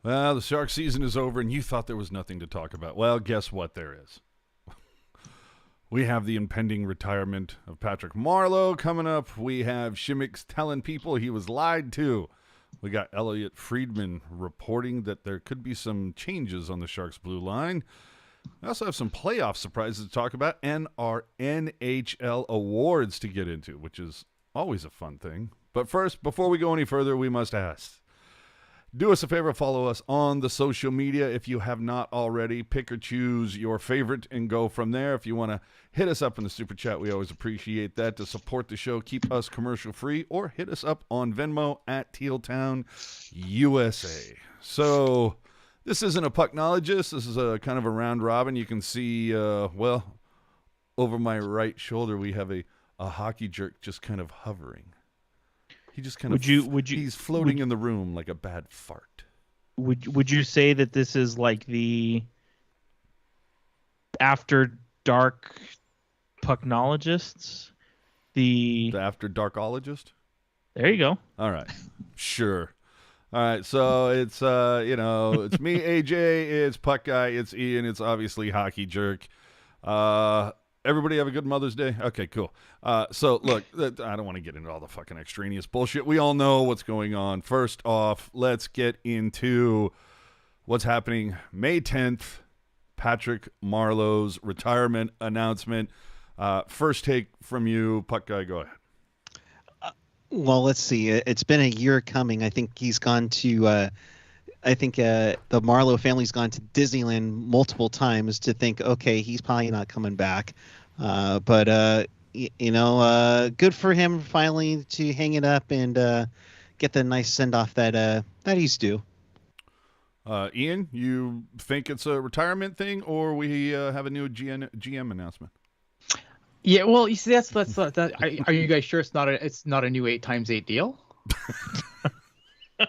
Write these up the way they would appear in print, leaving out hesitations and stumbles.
Well, the shark season is over, and you thought there was nothing to talk about. Well, guess what? There is. We have the impending retirement of Patrick Marleau coming up. We have Simek telling people he was lied to. We got Elliotte Friedman reporting that there could be some changes on the Sharks' blue line. We also have some playoff surprises to talk about and our NHL awards to get into, which is always a fun thing. But first, before we go any further, we must ask. Do us a favor, follow us on the social media if you have not already. Pick or choose your favorite and go from there. If you want to hit us up in the Super Chat, we always appreciate that to support the show, keep us commercial free, or hit us up on Venmo at Teal Town, USA. So this isn't a pucknologist. This is a kind of a round robin. You can see, over my right shoulder, we have a hockey jerk just kind of hovering. He just kind of he's floating in the room like a bad fart. Would you say that this is like the after dark pucknologists? The after darkologist? There you go. All right. Sure. All right, so it's it's me, AJ, it's Puck Guy, it's Ian, it's obviously Hockey Jerk. Everybody have a good Mother's Day? Okay, cool. So, look, I don't want to get into all the fucking extraneous bullshit. We all know what's going on. First off, let's get into what's happening May 10th, Patrick Marleau's retirement announcement. First take from you, Puck Guy, go ahead. Well, let's see. It's been a year coming. I think he's gone to the Marleau family's gone to Disneyland multiple times to think, okay, he's probably not coming back. But good for him finally to hang it up and get the nice send-off that he's due. Ian, you think it's a retirement thing, or we have a new GM announcement? Yeah, well, you see, that's are you guys sure it's not a new 8x8 deal?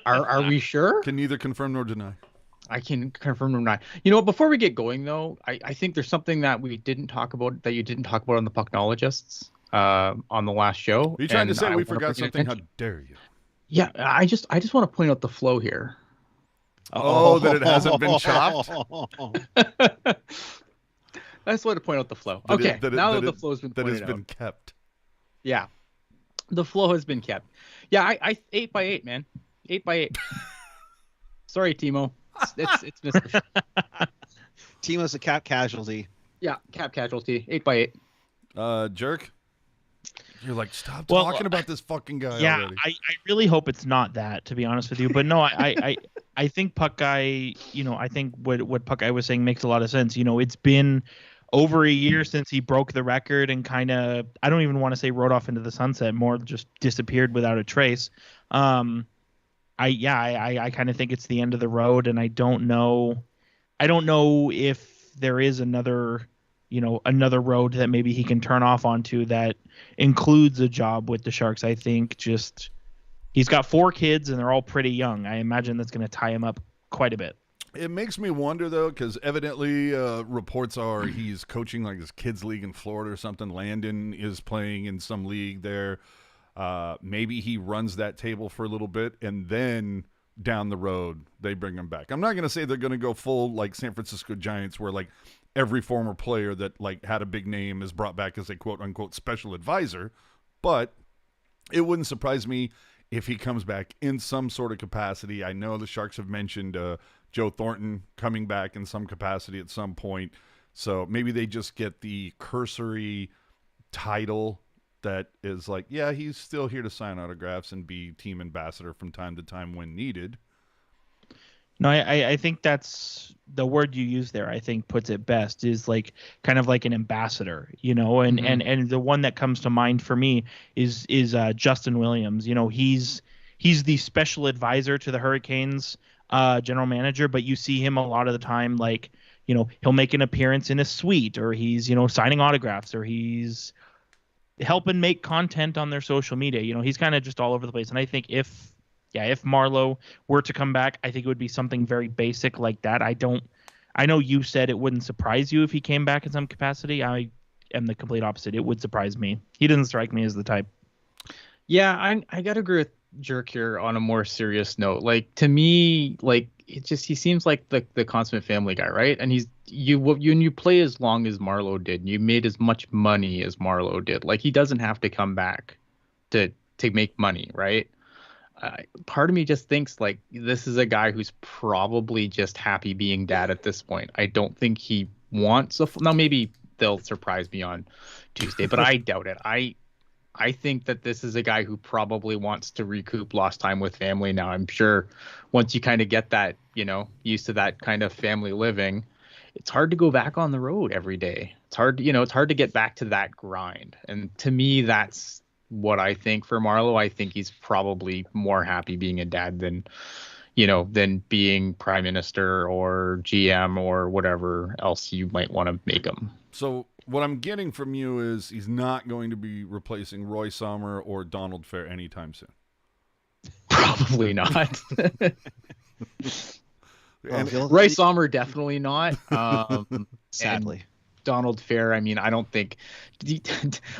Are we sure? Can neither confirm nor deny. I can confirm or deny. You know, before we get going though, I think there's something that you didn't talk about on the Pucknologists on the last show. Are you trying to say we forgot something? How dare you? Yeah, I just want to point out the flow here. That it hasn't been chopped. I just want to point out the flow. Okay, now that the flow has been pointed out. That has been kept. Yeah, the flow has been kept. Yeah, I 8x8, man. 8x8. Sorry, Timo. It's Mr. Timo's a cap casualty. Yeah, cap casualty. 8x8. Jerk. You're like, stop talking about this fucking guy already. I really hope it's not that, to be honest with you. But no, I think Puck Guy, I think what Puck Guy was saying makes a lot of sense. It's been over a year since he broke the record and kind of, I don't even want to say rode off into the sunset, more just disappeared without a trace. I kind of think it's the end of the road, and I don't know if there is another road that maybe he can turn off onto that includes a job with the Sharks. I think just he's got 4 kids and they're all pretty young. I imagine that's going to tie him up quite a bit. It makes me wonder, though, because evidently reports are he's coaching like his kids' league in Florida or something. Landon is playing in some league there. Maybe he runs that table for a little bit, and then down the road they bring him back. I'm not going to say they're going to go full like San Francisco Giants, where like every former player that like had a big name is brought back as a quote unquote special advisor, but it wouldn't surprise me if he comes back in some sort of capacity. I know the Sharks have mentioned Joe Thornton coming back in some capacity at some point, so maybe they just get the cursory title that is like, yeah, he's still here to sign autographs and be team ambassador from time to time when needed. No, I think that's the word you use there. I think puts it best, is like kind of like an ambassador, and Mm-hmm. and the one that comes to mind for me is Justin Williams. He's the special advisor to the Hurricanes general manager, but you see him a lot of the time, like, he'll make an appearance in a suite, or he's, signing autographs, or he's helping make content on their social media. He's kind of just all over the place. And I think if Marleau were to come back, I think it would be something very basic like that. I know you said it wouldn't surprise you if he came back in some capacity. I am the complete opposite. It would surprise me. He doesn't strike me as the type. Yeah, I got to agree with Jerk here on a more serious note. Like, to me, like, he seems like the consummate family guy, right? And you play as long as Marleau did, and you made as much money as Marleau did. Like, he doesn't have to come back to make money, right? Part of me just thinks like this is a guy who's probably just happy being dad at this point. I don't think he wants now maybe they'll surprise me on Tuesday, but I doubt it. I think that this is a guy who probably wants to recoup lost time with family now. I'm sure once you kind of get that, used to that kind of family living, it's hard to go back on the road every day. It's hard, it's hard to get back to that grind. And to me, that's what I think for Marleau. I think he's probably more happy being a dad than being prime minister or GM or whatever else you might want to make him. So what I'm getting from you is he's not going to be replacing Roy Sommer or Donald Fair anytime soon. Probably not. Well, Roy Sommer definitely not. Sadly. Donald Fair, I mean, I don't think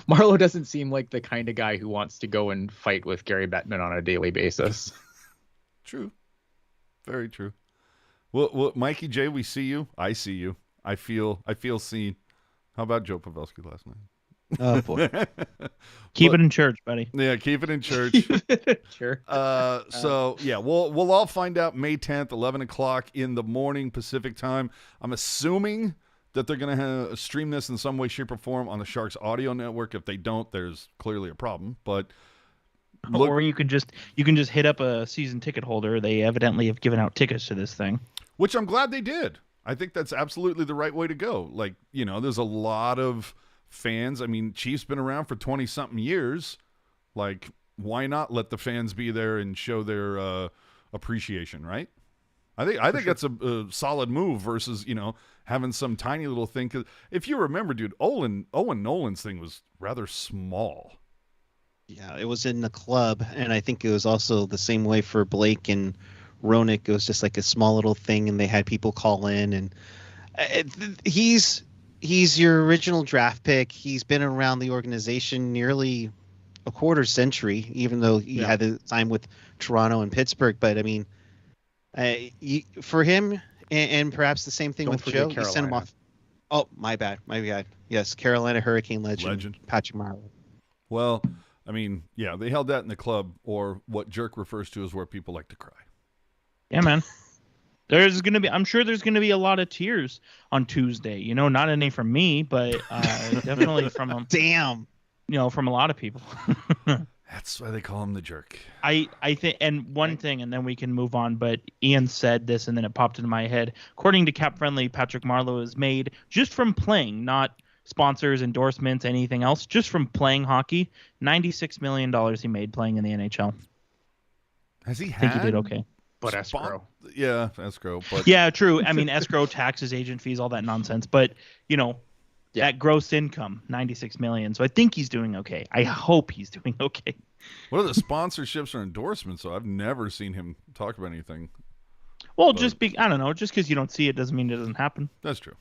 Marleau doesn't seem like the kind of guy who wants to go and fight with Gary Bettman on a daily basis. True. Very true. Well, Mikey J, we see you. I see you. I feel seen. How about Joe Pavelski last night? Oh boy. Keep it in church, buddy. Yeah, keep it in church. Sure. So yeah, we'll all find out May 10th, 11 o'clock in the morning Pacific time. I'm assuming that they're going to stream this in some way, shape, or form on the Sharks audio network. If they don't, there's clearly a problem. But or you can just hit up a season ticket holder. They evidently have given out tickets to this thing, which I'm glad they did. I think that's absolutely the right way to go. Like, there's a lot of fans. I mean, Chiefs been around for 20-something years. Like, why not let the fans be there and show their appreciation, right? I think that's a solid move versus, having some tiny little thing. 'Cause if you remember, dude, Owen Nolan's thing was rather small. Yeah, it was in the club, and I think it was also the same way for Blake and Roenick. It was just like a small little thing, and they had people call in, and he's your original draft pick. He's been around the organization nearly a quarter century, even though he had the time with Toronto and Pittsburgh. But I mean, for him, and perhaps the same thing with Joe, you sent him off. Oh, my bad. Yes, Carolina Hurricane legend. Patrick Marleau. Well, I mean, yeah, they held that in the club, or what Jerk refers to as where people like to cry. Yeah, man. I'm sure there's gonna be a lot of tears on Tuesday. Not any from me, but definitely from Damn. From a lot of people. That's why they call him the Jerk. I think, and one thing, and then we can move on, but Ian said this, and then it popped into my head. According to Cap Friendly, Patrick Marleau is made just from playing, not sponsors, endorsements, anything else, just from playing hockey. $96 million he made playing in the NHL. Has he had? I think he did okay. But escrow. Yeah, escrow. But yeah, true. I mean, escrow, taxes, agent fees, all that nonsense. But, that gross income, $96 million. So I think he's doing okay. I hope he's doing okay. What are the sponsorships or endorsements? So I've never seen him talk about anything. Well, I don't know. Just because you don't see it doesn't mean it doesn't happen. That's true.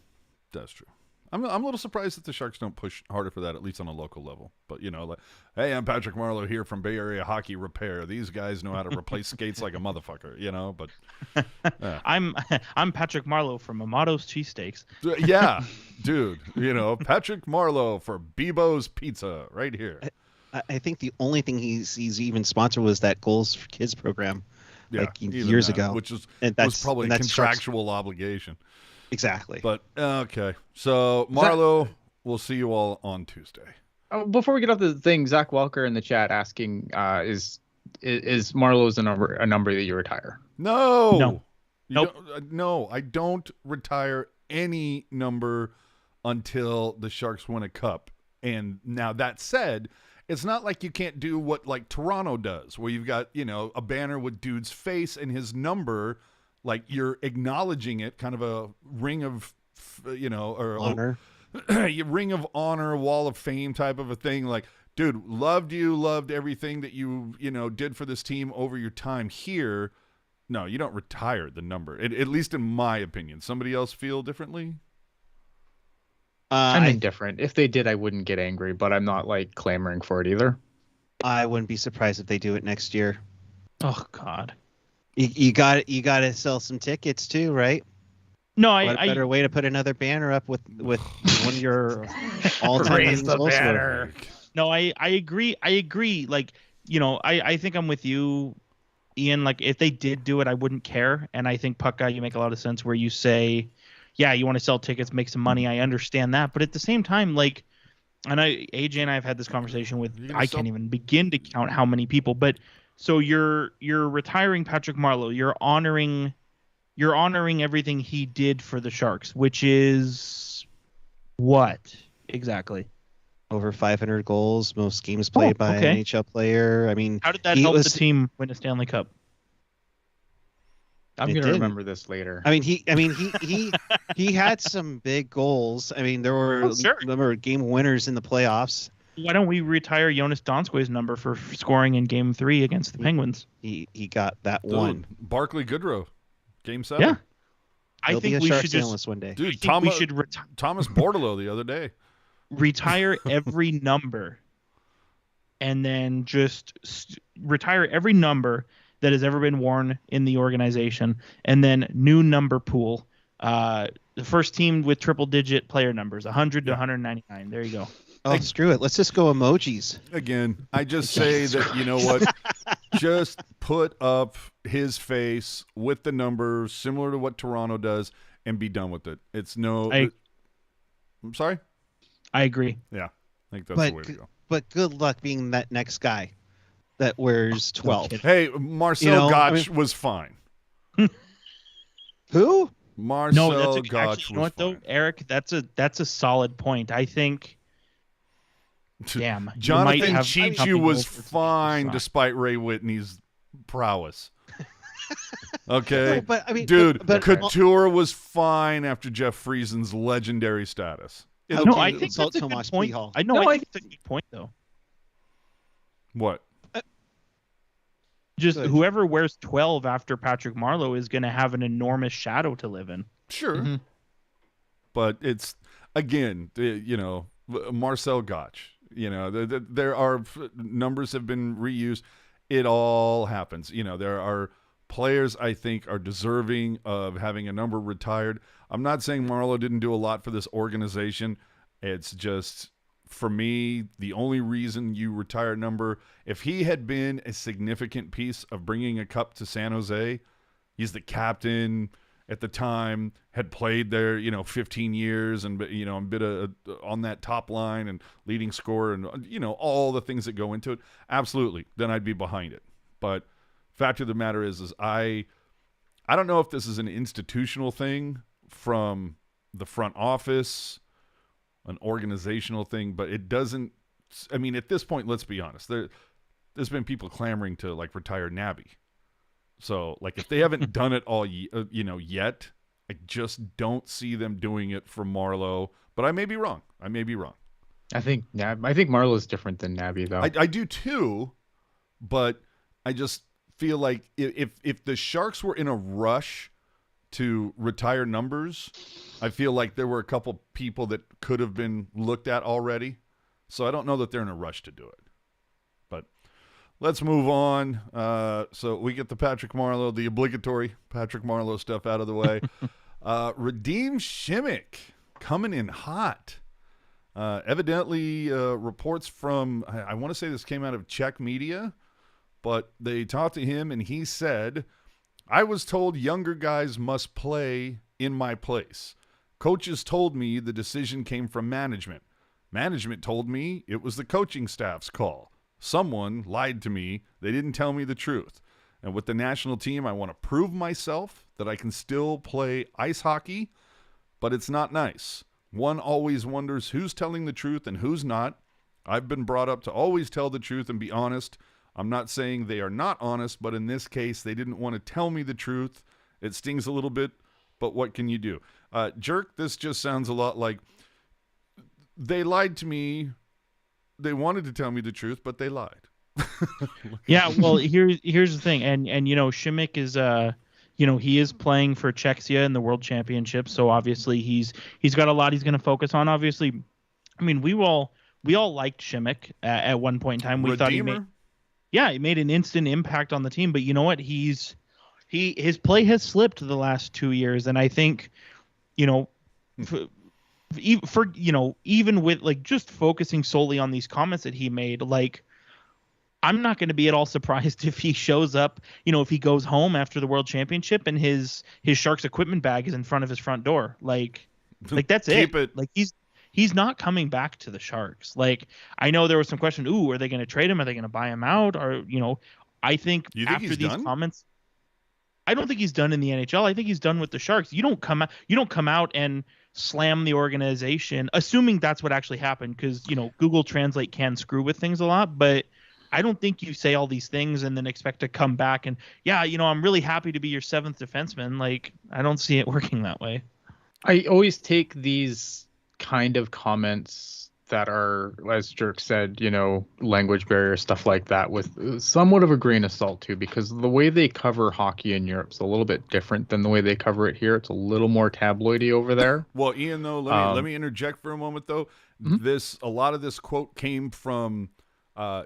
I'm a little surprised that the Sharks don't push harder for that, at least on a local level. But, like, hey, I'm Patrick Marleau here from Bay Area Hockey Repair. These guys know how to replace skates like a motherfucker, but I'm Patrick Marleau from Amato's Cheesesteaks. Yeah, dude, Patrick Marleau for Bebo's Pizza right here. I think the only thing he's even sponsored was that Goals for Kids program years ago. Which was probably a contractual obligation. Exactly. But, okay. So, Marleau, we'll see you all on Tuesday. Before we get off the thing, Zach Welker in the chat asking, is Marleau's a number that you retire? No. Nope. No, I don't retire any number until the Sharks win a cup. And now that said, it's not like you can't do what like Toronto does, where you've got, a banner with dude's face and his number. Like you're acknowledging it, kind of a ring of, or honor, ring of honor, wall of fame type of a thing. Like, dude, loved everything that you did for this team over your time here. No, you don't retire the number. At least in my opinion. Somebody else feel differently? I'm indifferent. If they did, I wouldn't get angry, but I'm not like clamoring for it either. I wouldn't be surprised if they do it next year. Oh God. You got to sell some tickets too, right? No, What a better way to put another banner up with one of your all-time Raise leading the goal scorer. banner. No, I agree. I agree. Like, I think I'm with you, Ian. Like, if they did do it, I wouldn't care. And I think Puck Guy, you make a lot of sense where you say, yeah, you want to sell tickets, make some money. I understand that. But at the same time, like, and AJ and I have had this conversation with, I can't even begin to count how many people. But so you're retiring Patrick Marleau. You're honoring everything he did for the Sharks, which is what exactly? Over 500 goals, most games played by an NHL player. I mean, how did that help the team win a Stanley Cup? I'm gonna remember this later. I mean, he had some big goals. I mean, there were game winners in the playoffs. Why don't we retire Jonas Donskoi's number for scoring in Game 3 against the Penguins? He got that one. Barclay Goodrow, Game 7. Yeah, I think we should just one day. Dude, we should Thomas Bordelot the other day. Retire every number, and then just retire every number that has ever been worn in the organization, and then new number pool. The first team with triple-digit player numbers, 100 to 199. There you go. Oh, screw it. Let's just go emojis. Again, I just say that, you know what? Just put up his face with the numbers, similar to what Toronto does, and be done with it. It's I'm sorry? I agree. Yeah, I think that's the way to go. But good luck being that next guy that wears 12. Hey, Marcel Gotch was fine. Who? Marcel Gotch was fine. Though, Eric, that's a solid point. I think. Damn, Jonathan Cheechoo was fine despite Ray Whitney's prowess. Okay, no, but I mean, dude, Couture was fine after Jeff Friesen's legendary status. No, I think that's a good point. I think it's a good point, though. What? Just whoever wears 12 after Patrick Marleau is going to have an enormous shadow to live in. Sure. Mm-hmm. But it's, again, Marcel Gotch. There are numbers have been reused. It all happens. There are players I think are deserving of having a number retired. I'm not saying Marleau didn't do a lot for this organization. It's just, for me, the only reason you retire a number, if he had been a significant piece of bringing a cup to San Jose, he's the captain at the time, had played there, 15 years and, been on that top line and leading scorer and, all the things that go into it. Absolutely. Then I'd be behind it. But fact of the matter is I don't know if this is an institutional thing from the front office, an organizational thing, but it doesn't. I mean, at this point, let's be honest. There's been people clamoring to retire Nabby. So if they haven't done it all, yet, I just don't see them doing it for Marleau. But I may be wrong. I think Marleau is different than Nabby, though. I do too, but I just feel like if the Sharks were in a rush to retire numbers, I feel like there were a couple people that could have been looked at already. So I don't know that they're in a rush to do it. But let's move on. So we get the the obligatory Patrick Marleau stuff out of the way. Radim Simek coming in hot. Evidently, reports from, I want to say this came out of Czech media, but they talked to him and he said, I was told younger guys must play in my place. Coaches told me the decision came from management. Management told me it was the coaching staff's call. Someone lied to me. They didn't tell me the truth. And with the national team, I want to prove myself that I can still play ice hockey, but it's not nice. One always wonders who's telling the truth and who's not. I've been brought up to always tell the truth and be honest. I'm not saying they are not honest, but in this case, they didn't want to tell me the truth. It stings a little bit, but what can you do? Jerk, this just sounds a lot like they lied to me. They wanted to tell me the truth, but they lied. Yeah, well, here's the thing. And Simek is he is playing for Czechia in the World Championship, so obviously he's got a lot he's going to focus on. Obviously, I mean, we all liked Simek at one point in time. We thought he made Yeah, he made an instant impact on the team, but you know what? His play has slipped the last 2 years, and I think, you know, even with like just focusing solely on these comments that he made, like I'm not going to be at all surprised if he shows up, if he goes home after the World Championship and his Sharks equipment bag is in front of his front door. Like that's Keep it. Like he's not coming back to the Sharks. Like I know there was some question, are they going to trade him? Are they going to buy him out? Or, I think You think after he's these done? comments, I don't think he's done in the NHL. I think he's done with the Sharks. You don't come out and slam the organization, assuming that's what actually happened, because Google Translate can screw with things a lot, but I don't think you say all these things and then expect to come back and I'm really happy to be your seventh defenseman. Like I don't see it working that way. I always take these kind of comments that are, as Jerk said, language barrier, stuff like that, with somewhat of a grain of salt too, because the way they cover hockey in Europe is a little bit different than the way they cover it here. It's a little more tabloidy over there. Well, Ian, though, let me interject for a moment, though. Mm-hmm. A lot of this quote came from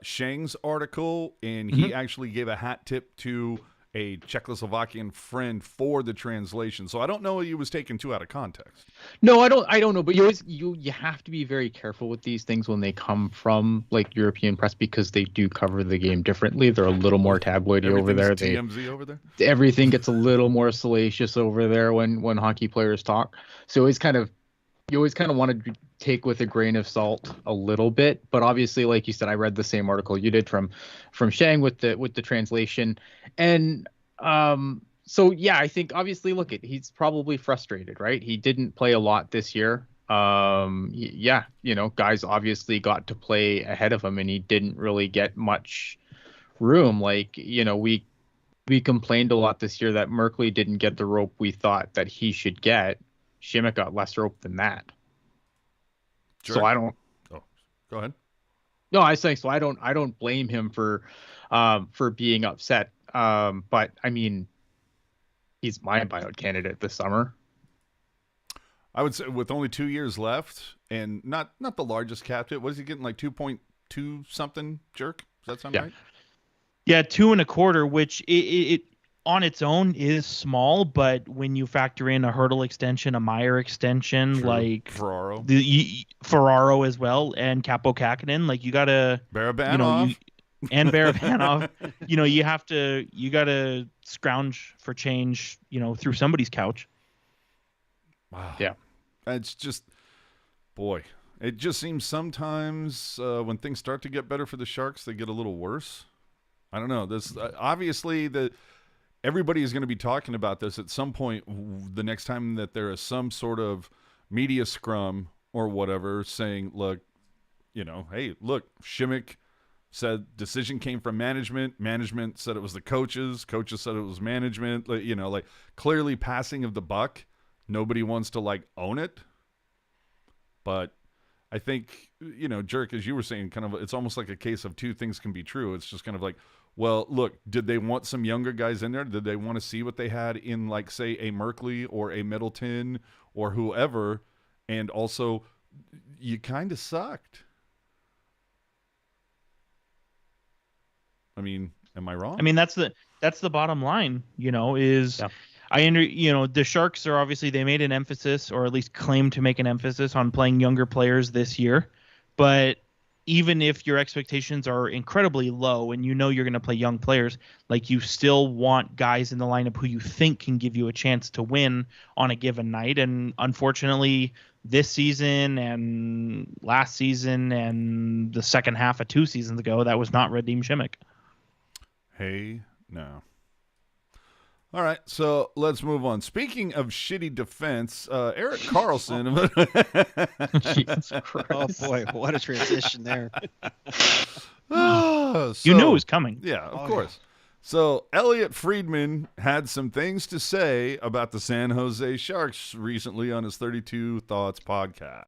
Shang's article, and he actually gave a hat tip to a Czechoslovakian friend for the translation. So I don't know he was taken too out of context. No, I don't know, but you have to be very careful with these things when they come from like European press, because they do cover the game differently. They're a little more tabloidy over there. TMZ over there. Everything gets a little more salacious over there when hockey players talk. So you always kind of want to take with a grain of salt a little bit, but obviously, like you said, I read the same article you did from Shang with the translation, and so yeah, I think obviously, he's probably frustrated, right? He didn't play a lot this year. Guys obviously got to play ahead of him, and he didn't really get much room. We complained a lot this year that Merkley didn't get the rope we thought that he should get. Simek got less rope than that. Sure. So I don't. Oh, go ahead. No, I was saying, so I don't blame him for being upset. But I mean, he's my buyout candidate this summer. I would say with only 2 years left, and not the largest cap hit. What is he getting, like 2.2 something? Jerk? Does that sound right? Yeah, 2.25, which it on its own is small, but when you factor in a Hurdle extension, a Meyer extension, True. like Ferraro as well, and Capo Kakinen, like you gotta Barabanov. And Barabanov, you gotta scrounge for change, through somebody's couch. Wow. Yeah. It's just, boy, it just seems sometimes when things start to get better for the Sharks, they get a little worse. I don't know. This obviously everybody is going to be talking about this at some point the next time that there is some sort of media scrum or whatever saying, look, hey, look, Simek said decision came from management. Management said it was the coaches. Coaches said it was management. Like clearly passing of the buck. Nobody wants to own it. But I think, Jerk, as you were saying, kind of, it's almost like a case of two things can be true. It's just kind of like, well, look, did they want some younger guys in there? Did they want to see what they had in, say, a Merkley or a Middleton or whoever? And also, you kind of sucked. I mean, am I wrong? I mean, that's the bottom line, is the Sharks are obviously, they made an emphasis, or at least claimed to make an emphasis on playing younger players this year. But even if your expectations are incredibly low and you're going to play young players, you still want guys in the lineup who you think can give you a chance to win on a given night. And unfortunately, this season and last season and the second half of 2 seasons ago, that was not Radim Simek. Hey, no. All right, so let's move on. Speaking of shitty defense, Erik Karlsson. Jesus Christ. Oh boy, what a transition there. You knew it was coming. Yeah, of course. Yeah. So Elliotte Friedman had some things to say about the San Jose Sharks recently on his 32 Thoughts podcast.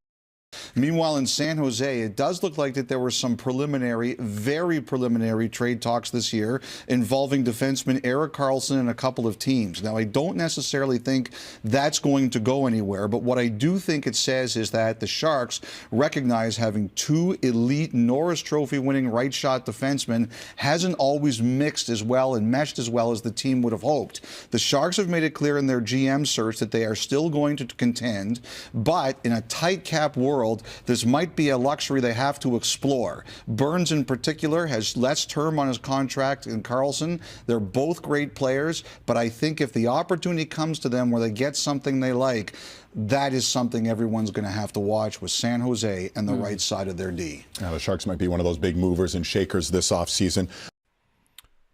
Meanwhile, in San Jose, it does look like that there were some very preliminary trade talks this year involving defenseman Erik Karlsson and a couple of teams. Now, I don't necessarily think that's going to go anywhere, but what I do think it says is that the Sharks recognize having two elite Norris Trophy winning right shot defensemen hasn't always mixed as well and meshed as well as the team would have hoped. The Sharks have made it clear in their GM search that they are still going to contend, but in a tight cap world, this might be a luxury they have to explore. Burns in particular has less term on his contract than Karlsson. They're both great players, but I think if the opportunity comes to them where they get something they like, that is something everyone's going to have to watch with San Jose and the right side of their D. Now, the Sharks might be one of those big movers and shakers this offseason.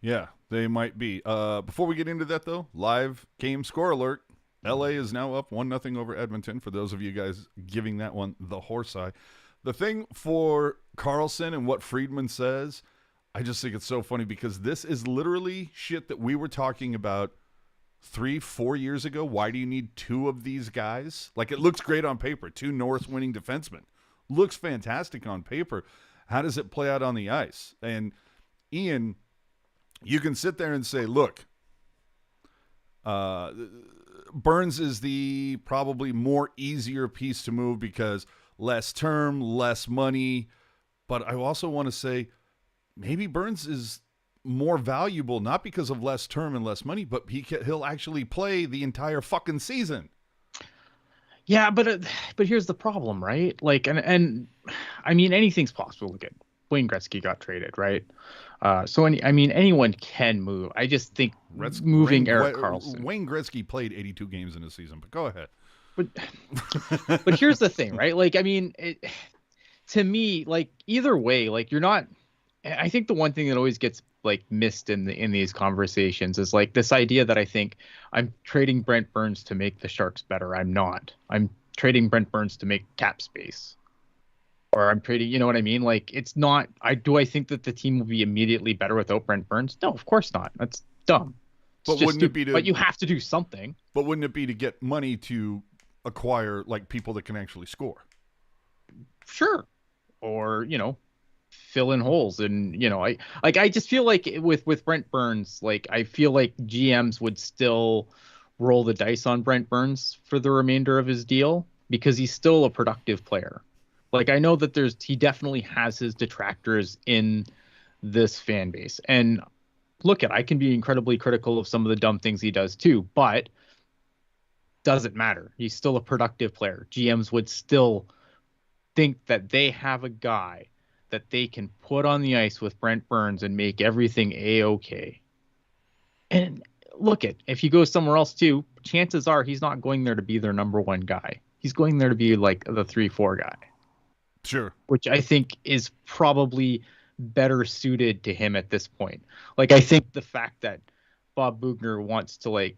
Yeah, they might be. Before we get into that, though, live game score alert. LA is now up 1-0 over Edmonton, for those of you guys giving that one the horse eye. The thing for Karlsson and what Friedman says, I just think it's so funny because this is literally shit that we were talking about 3-4 years ago. Why do you need two of these guys? Like, it looks great on paper. Two Norris winning defensemen. Looks fantastic on paper. How does it play out on the ice? And Ian, you can sit there and say, look, Burns is the probably more easier piece to move because less term, less money. But I also want to say maybe Burns is more valuable, not because of less term and less money, but he'll actually play the entire fucking season. Yeah, but here's the problem, right? Like, and I mean, anything's possible. Look at Wayne Gretzky got traded, right? So anyone can move. I just think moving Erik Karlsson. Wayne Gretzky played 82 games in a season, but go ahead. But here's the thing, right? Like, I mean, to me, like, either way, like, you're not. I think the one thing that always gets like missed in these conversations is like this idea that I think I'm trading Brent Burns to make the Sharks better. I'm not. I'm trading Brent Burns to make cap space. Or I'm trading, you know what I mean? Like, it's not. I think that the team will be immediately better without Brent Burns? No, of course not. That's dumb. But wouldn't it be but you have to do something. But wouldn't it be to get money to acquire like people that can actually score? Sure. Or, fill in holes. And, I just feel like with Brent Burns, like, I feel like GMs would still roll the dice on Brent Burns for the remainder of his deal because he's still a productive player. Like, I know that he definitely has his detractors in this fan base. And look, I can be incredibly critical of some of the dumb things he does too, but doesn't matter. He's still a productive player. GMs would still think that they have a guy that they can put on the ice with Brent Burns and make everything A-okay. And look, if he goes somewhere else too, chances are he's not going there to be their number one guy. He's going there to be like the 3-4 guy. Sure. Which I think is probably better suited to him at this point. Like, I think the fact that Bob Bugner wants to I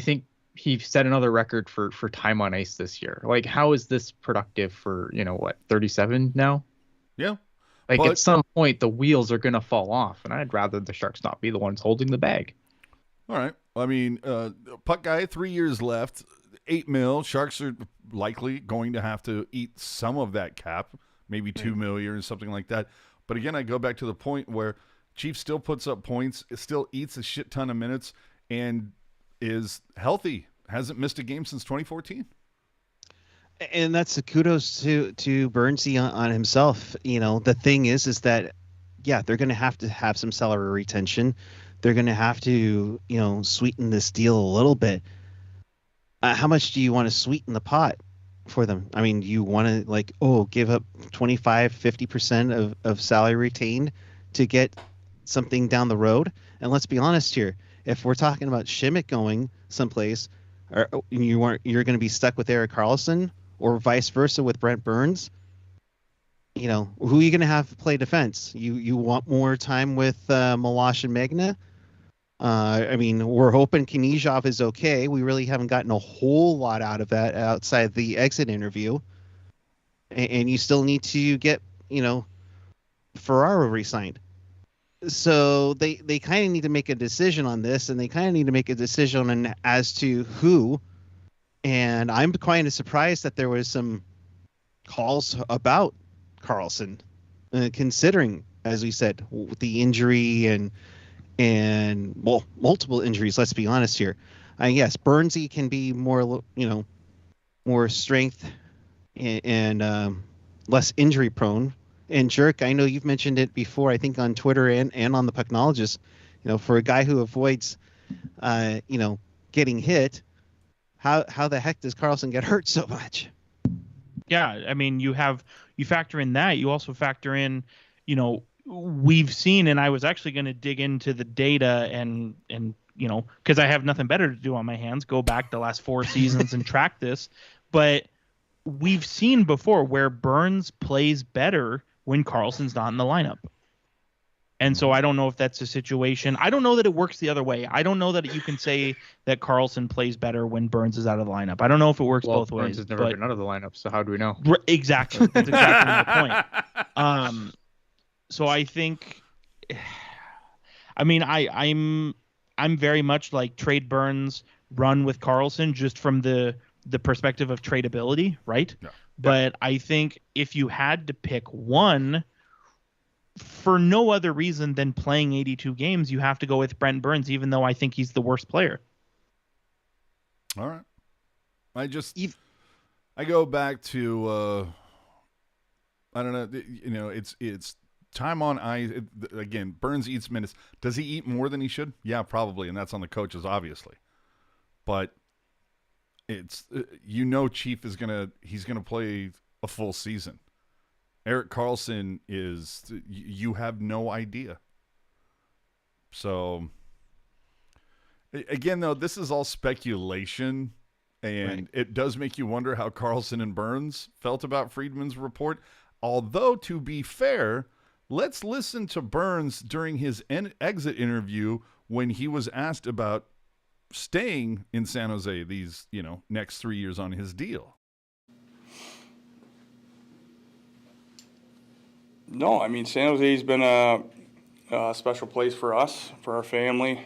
think he set another record for time on ice this year. Like, how is this productive for, 37 now? Yeah. Like, at some point the wheels are going to fall off, and I'd rather the Sharks not be the ones holding the bag. All right. I mean, puck guy, 3 years left. $8 million. Sharks are likely going to have to eat some of that cap, maybe $2 million or something like that. But again, I go back to the point where Chief still puts up points, still eats a shit ton of minutes, and is healthy. Hasn't missed a game since 2014. And that's a kudos to Burnsy on himself. The thing is that, yeah, they're going to have some salary retention. They're going to have to, sweeten this deal a little bit. How much do you want to sweeten the pot for them? I mean, you want to give up 25-50% of salary retained to get something down the road? And let's be honest here. If we're talking about Simek going someplace, you're going to be stuck with Erik Karlsson or vice versa with Brent Burns, who are you going to have play defense? You want more time with Milosh and Magna? I mean, we're hoping Knizhov is okay. We really haven't gotten a whole lot out of that outside the exit interview. And you still need to get, Ferraro re-signed. So they kind of need to make a decision on this, and they kind of need to make a decision as to who. And I'm kind of surprised that there was some calls about Karlsson, considering, as we said, the injury and well, multiple injuries. Let's be honest here. Yes, Burnsy can be more, more strength and less injury prone. And Jerk, I know you've mentioned it before, I think on Twitter and on the Pucknologist, for a guy who avoids, getting hit, how the heck does Karlsson get hurt so much? Yeah, I mean, you factor in that. You also factor in, we've seen, and I was actually going to dig into the data and because I have nothing better to do on my hands, go back the last 4 seasons and track this. But we've seen before where Burns plays better when Karlsson's not in the lineup. And so I don't know if that's a situation. I don't know that it works the other way. I don't know that you can say that Karlsson plays better when Burns is out of the lineup. I don't know if it works both ways. Burns has never been out of the lineup, so how do we know? Exactly. That's exactly my point. So I think, I mean, I'm very much like trade Burns, run with Karlsson, just from the perspective of tradability, right? Yeah. But I think if you had to pick one, for no other reason than playing 82 games, you have to go with Brent Burns, even though I think he's the worst player. All right. I go back to, I don't know, it's time on ice. Again, Burns eats minutes. Does he eat more than he should? Yeah, probably. And that's on the coaches, obviously. But it's, Chief is he's going to play a full season. Erik Karlsson is, you have no idea. So, again, though, this is all speculation, and It does make you wonder how Karlsson and Burns felt about Friedman's report. Although, to be fair, let's listen to Burns during his exit interview when he was asked about staying in San Jose these, next 3 years on his deal. No, I mean, San Jose's been a special place for us, for our family.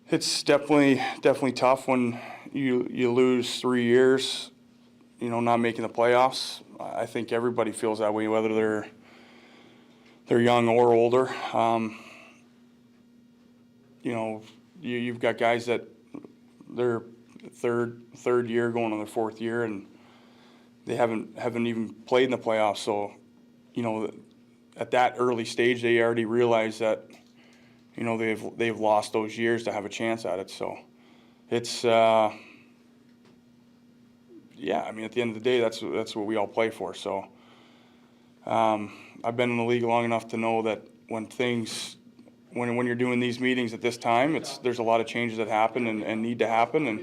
It's definitely tough when you lose 3 years, not making the playoffs. I think everybody feels that way, whether they're young or older. You've got guys that they're third year going on their 4th year, and they haven't even played in the playoffs. So, at that early stage, they already realize that, they've lost those years to have a chance at it. So, it's at the end of the day, that's what we all play for. So, I've been in the league long enough to know that when you're doing these meetings at this time, there's a lot of changes that happen and need to happen, and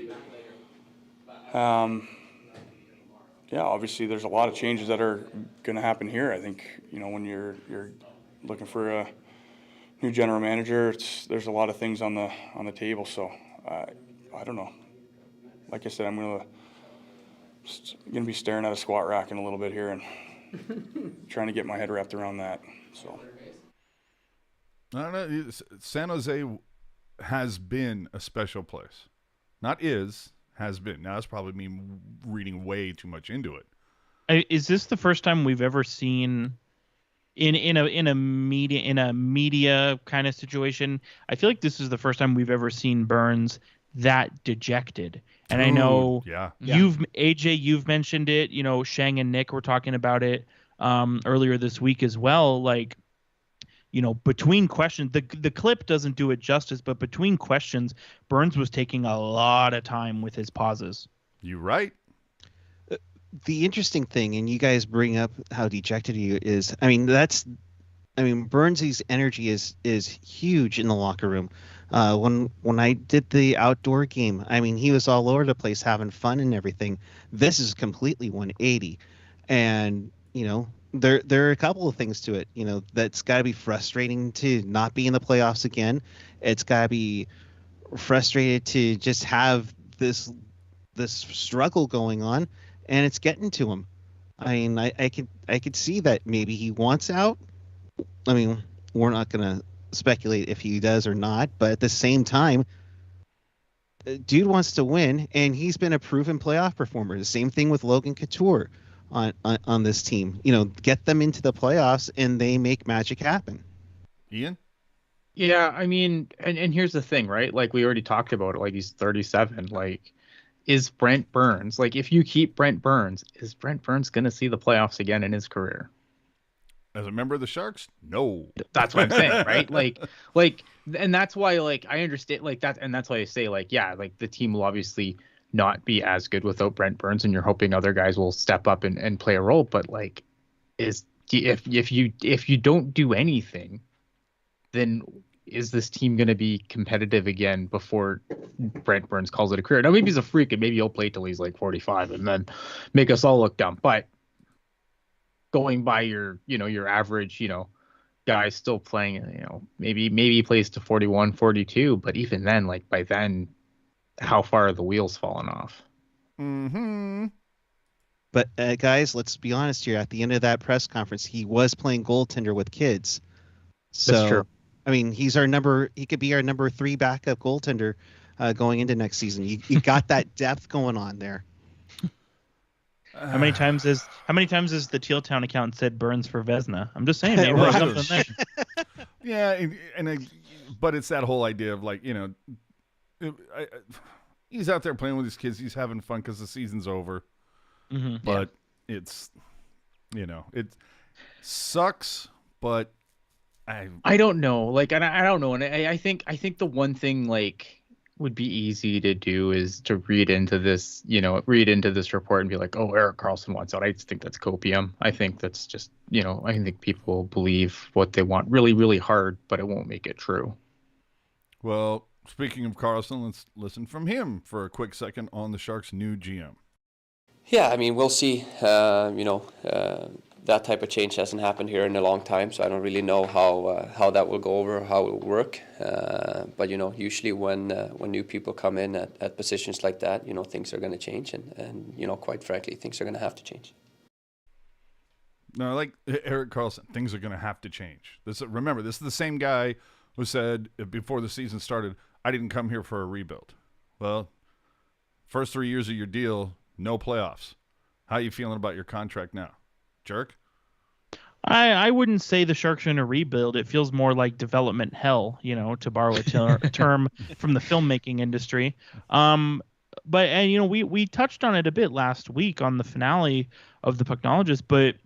obviously there's a lot of changes that are going to happen here. I think, when you're looking for a new general manager, there's a lot of things on the table. So I don't know. Like I said, I'm going to be staring at a squat rack in a little bit here and trying to get my head wrapped around that. So I don't know. San Jose has been a special place. Not is. Has been. Now that's probably me reading way too much into it. Is this the first time we've ever seen in a media kind of situation? I feel like this is the first time we've ever seen Burns that dejected. And I know you've mentioned it. Shang and Nick were talking about it earlier this week as well. Like, between questions, the clip doesn't do it justice, but between questions, Burns was taking a lot of time with his pauses. You right. The interesting thing, and you guys bring up how dejected he is. Burns' energy is huge in the locker room. When I did the outdoor game, he was all over the place having fun and everything. This is completely 180, and there are a couple of things to it. That's got to be frustrating to not be in the playoffs again. It's got to be frustrated to just have this struggle going on, and it's getting to him. I could see that maybe he wants out. We're not going to speculate if he does or not, but at the same time, dude wants to win, and he's been a proven playoff performer. The same thing with Logan Couture on this team. Get them into the playoffs, and they make magic happen. Ian? Yeah, I mean, and here's the thing, right? Like we already talked about it. Like he's 37. Like, is Brent Burns, like if you keep Brent Burns, is Brent Burns gonna see the playoffs again in his career? As a member of the Sharks? No. That's what I'm saying, right? And that's why, like, I understand, like that, and that's why I say, like, yeah, like the team will obviously not be as good without Brent Burns, and you're hoping other guys will step up and play a role. But like, if you don't do anything, then is this team going to be competitive again before Brent Burns calls it a career? Now maybe he's a freak and maybe he'll play till he's like 45 and then make us all look dumb. But going by your average, guy still playing, maybe he plays to 41, 42, but even then, like by then, how far are the wheels falling off? Mm-hmm. But guys, let's be honest here. At the end of that press conference, he was playing goaltender with kids. So, that's true. I mean, he could be our number 3 backup goaltender going into next season. You got that depth going on there. How many times has the Teal Town account said Burns for Vezina? I'm just saying, maybe there's something there. Yeah, but it's that whole idea of like, he's out there playing with his kids. He's having fun because the season's over. Mm-hmm. But it's, it sucks. But I don't know. Like, I don't know. And I think the one thing like would be easy to do is to read into this report and be like, oh, Erik Karlsson wants out. I just think that's copium. I think that's just, I think people believe what they want really, really hard, but it won't make it true. Well, speaking of Karlsson, let's listen from him for a quick second on the Sharks' new GM. Yeah, I mean, we'll see. That type of change hasn't happened here in a long time, so I don't really know how that will go over, how it will work. But usually when new people come in at positions like that, things are going to change, and quite frankly, things are going to have to change. No, like Erik Karlsson, things are going to have to change. Remember, this is the same guy who said before the season started, I didn't come here for a rebuild. Well, first 3 years of your deal, no playoffs. How are you feeling about your contract now? Jerk? I wouldn't say the Sharks are in a rebuild. It feels more like development hell, to borrow a term from the filmmaking industry. But we touched on it a bit last week on the finale of the Pucknologist, but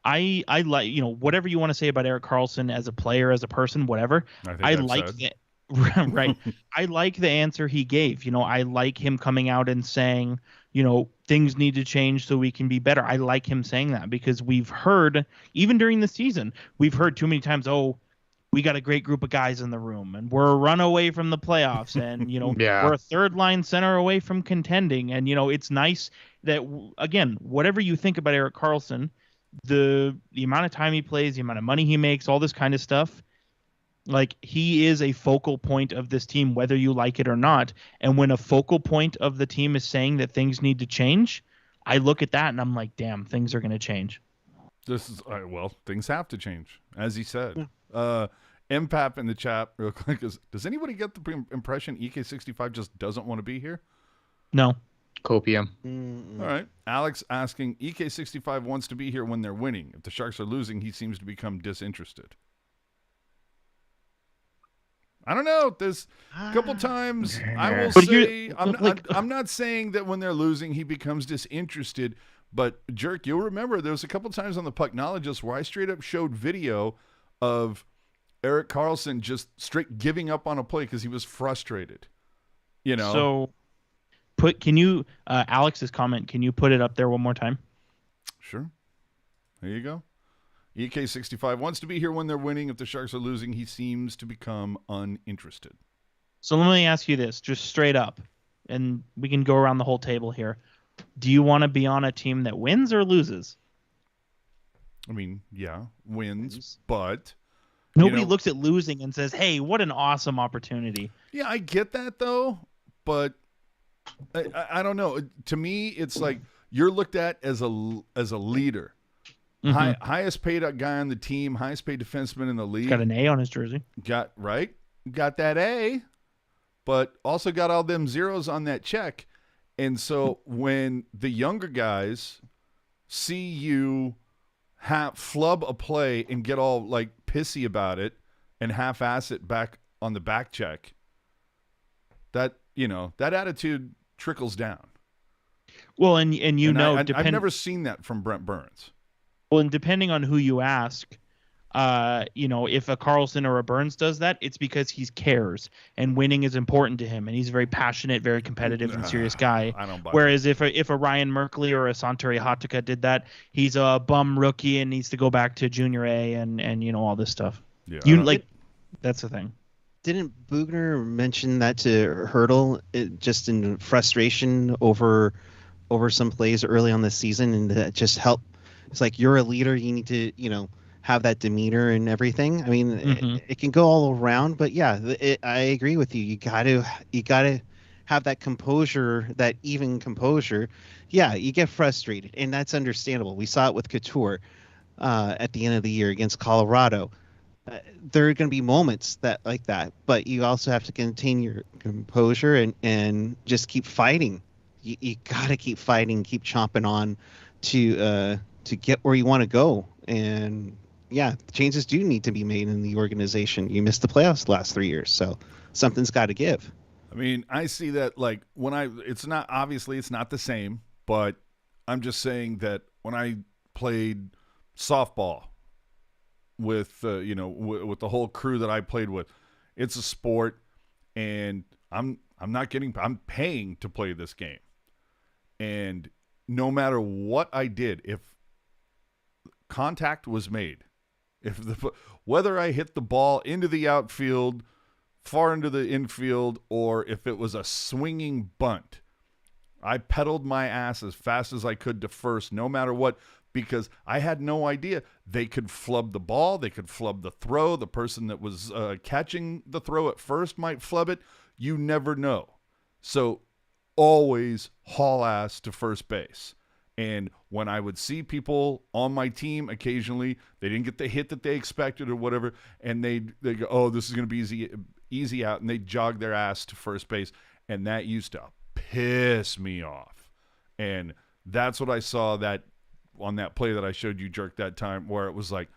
I like, whatever you want to say about Erik Karlsson as a player, as a person, whatever. I like that. Right. I like the answer he gave. I like him coming out and saying, things need to change so we can be better. I like him saying that because we've heard, even during the season, we've heard too many times, oh, we got a great group of guys in the room and we're a run away from the playoffs and, we're a third line center away from contending. And, it's nice that, again, whatever you think about Erik Karlsson, the amount of time he plays, the amount of money he makes, all this kind of stuff, like he is a focal point of this team, whether you like it or not. And when a focal point of the team is saying that things need to change, I look at that and I'm like, damn, things are going to change. This is things have to change, as he said. MPAP in the chat real quick does anybody get the impression EK65 just doesn't want to be here? No. Copium. All right. Alex asking, EK65 wants to be here when they're winning. If the Sharks are losing, he seems to become disinterested. I don't know. There's a couple times I will say I'm not saying that when they're losing he becomes disinterested, but Jerk, you'll remember there was a couple times on the Pucknologist where I straight up showed video of Erik Karlsson just straight giving up on a play because he was frustrated. So Alex's comment, can you put it up there one more time? Sure. There you go. EK65 wants to be here when they're winning. If the Sharks are losing, he seems to become uninterested. So let me ask you this, just straight up, and we can go around the whole table here. Do you want to be on a team that wins or loses? I mean, yeah, wins, but nobody looks at losing and says, hey, what an awesome opportunity. Yeah, I get that, though, but I don't know. To me, it's like you're looked at as a leader. Mm-hmm. Highest paid guy on the team, highest paid defenseman in the league. Got an A on his jersey. Got that A. but also got all them zeros on that check. And so when the younger guys see you flub a play and get all like pissy about it and half-ass it back on the back check, that attitude trickles down. Well, and I've never seen that from Brent Burns. Well, and depending on who you ask, if a Karlsson or a Burns does that, it's because he cares and winning is important to him, and he's a very passionate, very competitive, and serious guy. I don't buy Whereas if a Ryan Merkley or a Santeri Hatakka did that, he's a bum rookie and needs to go back to Junior A and all this stuff. Yeah, that's the thing. Didn't Bugner mention that to Hurdle just in frustration over some plays early on this season, and that just helped? It's like, you're a leader, you need to have that demeanor and everything. I mean, it can go all around, but yeah, I agree with you. You gotta have that composure, that even composure. Yeah, you get frustrated, and that's understandable. We saw it with Couture at the end of the year against Colorado. There are going to be moments like that, but you also have to contain your composure and just keep fighting. You got to keep fighting, keep chomping on to get where you want to go. And yeah, changes do need to be made in the organization. You missed the playoffs the last 3 years, so something's got to give. I mean, I see that like it's not the same, but I'm just saying that when I played softball with with the whole crew that I played with, it's a sport, and I'm paying to play this game, and no matter what I did, if contact was made, whether I hit the ball into the outfield, far into the infield, or if it was a swinging bunt, I pedaled my ass as fast as I could to first, no matter what, because I had no idea. They could flub the ball. They could flub the throw. The person that was catching the throw at first might flub it. You never know. So always haul ass to first base. And when I would see people on my team occasionally, they didn't get the hit that they expected or whatever, and they go, oh, this is going to be easy out, and they jog their ass to first base. And that used to piss me off. And that's what I saw that on that play that I showed you, Jerk, that time, where it was like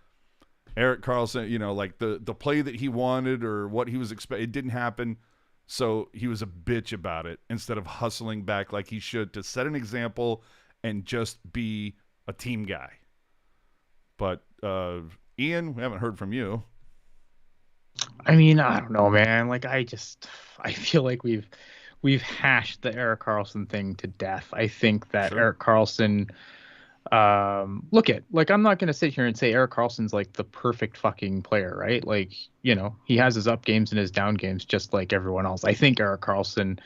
Erik Karlsson, like the play that he wanted or what he was expecting, it didn't happen. So he was a bitch about it instead of hustling back like he should to set an example and just be a team guy. But Ian, we haven't heard from you. I mean, I don't know, man. Like, I feel like we've hashed the Erik Karlsson thing to death. I think that Sure. Erik Karlsson, I'm not going to sit here and say Erik Karlsson's like the perfect fucking player, right? Like, he has his up games and his down games just like everyone else. I think Erik Karlsson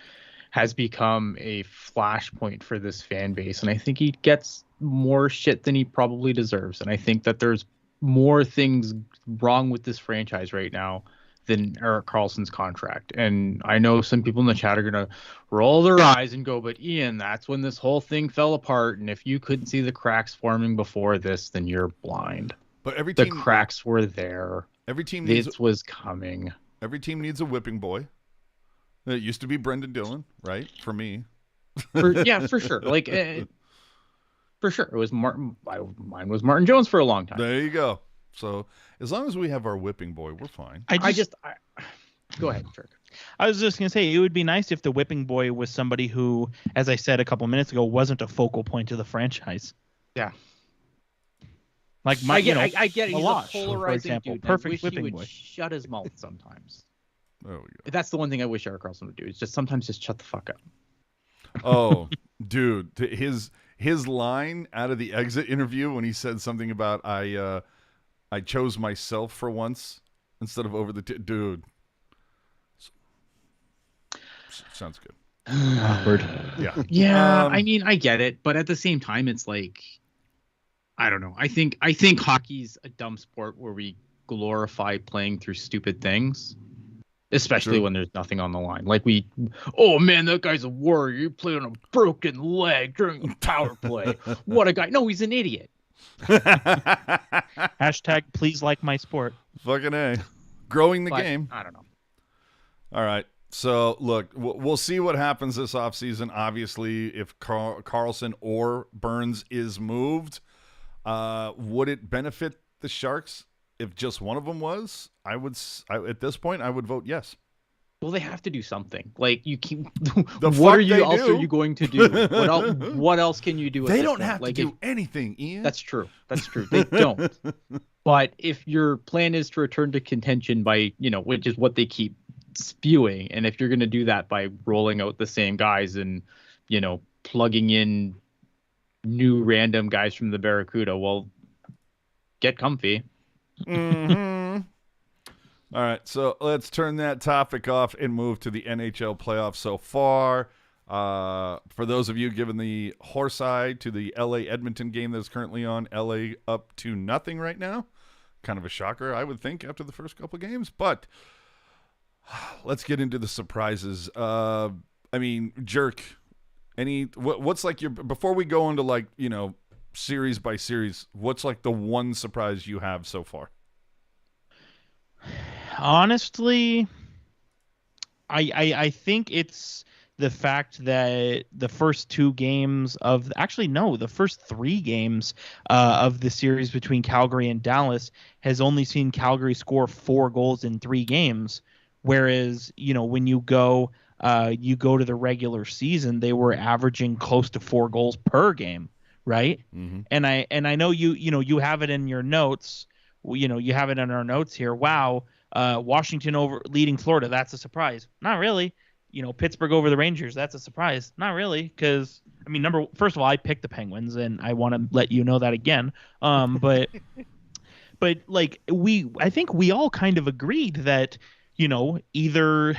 has become a flashpoint for this fan base, and I think he gets more shit than he probably deserves. And I think that there's more things wrong with this franchise right now than Erik Karlsson's contract. And I know some people in the chat are going to roll their eyes and go, but Ian, that's when this whole thing fell apart. And if you couldn't see the cracks forming before this, then you're blind. But The cracks were there. Every team was coming. Every team needs a whipping boy. It used to be Brendan Dillon, right? For me. For sure. Like, for sure. It was Martin. Mine was Martin Jones for a long time. There you go. So as long as we have our whipping boy, we're fine. Go ahead, Jerk. I was just going to say, it would be nice if the whipping boy was somebody who, as I said a couple minutes ago, wasn't a focal point of the franchise. Yeah. Like I get it. He's Malash, a polarizing dude. Perfect I wish whipping he would boy. shut his mouth sometimes. There we go. That's the one thing I wish Erik Karlsson would do. Is just sometimes just shut the fuck up. Oh, dude, his line out of the exit interview when he said something about I chose myself for once instead of over the dude. Sounds good. Awkward. Yeah. Yeah, I mean, I get it, but at the same time, it's like, I don't know. I think hockey's a dumb sport where we glorify playing through stupid things. Especially when there's nothing on the line. Like oh man, that guy's a warrior. You played on a broken leg during a power play. What a guy. No, he's an idiot. Hashtag please like my sport. Fucking A. Growing the game. I don't know. All right. So, look, we'll see what happens this offseason. Obviously, if Karlsson or Burns is moved, would it benefit the Sharks if just one of them was? At this point, I would vote yes. Well, they have to do something. Like you keep. What are you going to do? What else can you do? They don't have to do anything, Ian. That's true. They don't. But if your plan is to return to contention by, which is what they keep spewing, and if you're going to do that by rolling out the same guys and, plugging in new random guys from the Barracuda, well, get comfy. Mm-hmm. All right, so let's turn that topic off and move to the NHL playoffs so far. For those of you giving the horse eye to the LA-Edmonton game that's currently on, LA up to nothing right now. Kind of a shocker, I would think, after the first couple games. But let's get into the surprises. Jerk, what's like before we go into series by series, what's like the one surprise you have so far? Honestly, I think it's the fact that the first two games the first three games of the series between Calgary and Dallas has only seen Calgary score 4 goals in 3 games. Whereas, when you go to the regular season, they were averaging close to 4 goals per game. Right. Mm-hmm. And I know you have it in your notes. You have it in our notes here. Wow. Washington leading Florida. That's a surprise. Not really. Pittsburgh over the Rangers. That's a surprise. Not really. Because, first of all, I picked the Penguins, and I want to let you know that again. But I think we all kind of agreed that, either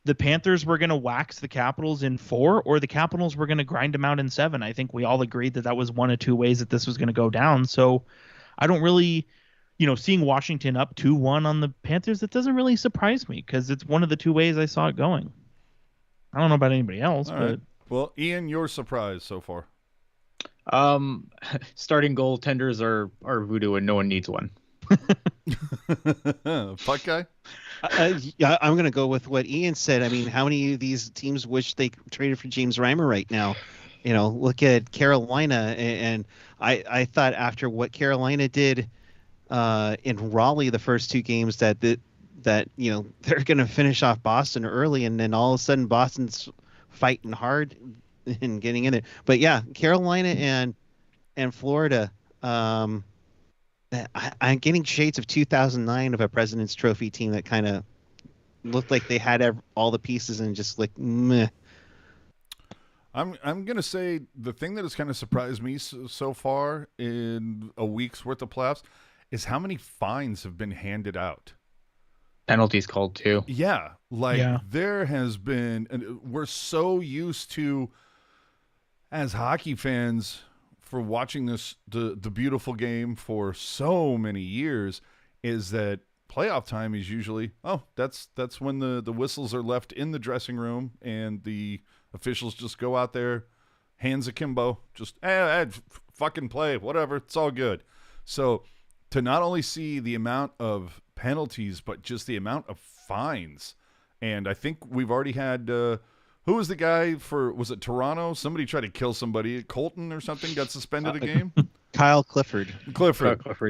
the Panthers were going to wax the Capitals in 4 or the Capitals were going to grind them out in 7. I think we all agreed that was one of two ways that this was going to go down. So I don't really, seeing Washington up 2-1 on the Panthers, it doesn't really surprise me because it's one of the two ways I saw it going. I don't know about anybody else, all but right. Well, Ian, your surprise so far? Starting goaltenders are voodoo and no one needs one. Puck guy? Yeah, I'm going to go with what Ian said. How many of these teams wish they traded for James Reimer right now? Look at Carolina, and I thought after what Carolina did in Raleigh the first 2 games that they're going to finish off Boston early, and then all of a sudden Boston's fighting hard and getting in there. But yeah, Carolina and Florida. I'm getting shades of 2009 of a President's Trophy team that kind of looked like they had all the pieces and just like meh. I'm gonna say the thing that has kind of surprised me so far in a week's worth of playoffs is how many fines have been handed out. Penalties called too. Yeah, there has been, and we're so used to as hockey fans for watching the beautiful game for so many years, is that playoff time is usually that's when the whistles are left in the dressing room and the officials just go out there, hands akimbo, just fucking play, whatever, it's all good. So to not only see the amount of penalties, but just the amount of fines, and I think we've already had who was the guy was it Toronto? Somebody tried to kill somebody. Colton or something got suspended a game. Kyle Clifford.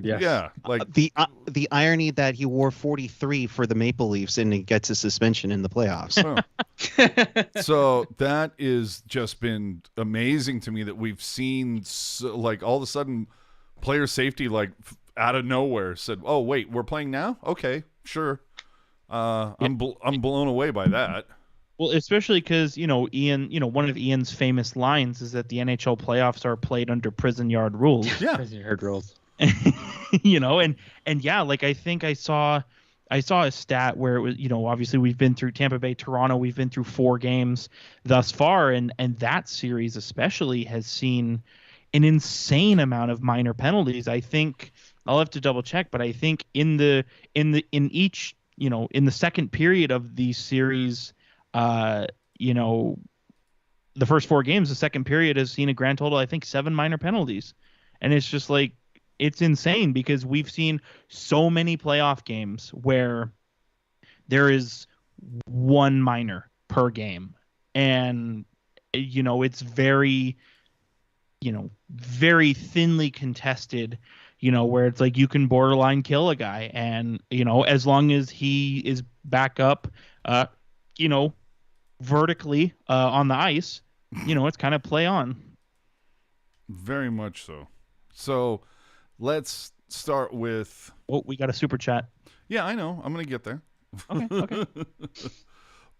Yes. Yeah. The irony that he wore 43 for the Maple Leafs and he gets a suspension in the playoffs. Oh. So that is just been amazing to me that we've seen all of a sudden player safety out of nowhere said, "Oh wait, we're playing now? Okay, sure." I'm blown away by that. Well, especially because, Ian, one of Ian's famous lines is that the NHL playoffs are played under prison yard rules. Yeah. Prison yard rules. And yeah, I think I saw a stat where it was, obviously we've been through Tampa Bay, Toronto, we've been through 4 games thus far. And that series especially has seen an insane amount of minor penalties. I think I'll have to double check, but I think in the second period of the series, the first 4 games, the second period has seen a grand total, I think 7 minor penalties. And it's just it's insane because we've seen so many playoff games where there is one minor per game. And, it's very, very thinly contested, where it's like you can borderline kill a guy. And, as long as he is back up, vertically on the ice, it's kind of play on. Very much so. So let's start with. Oh, we got a super chat. Yeah, I know. I'm going to get there. Okay.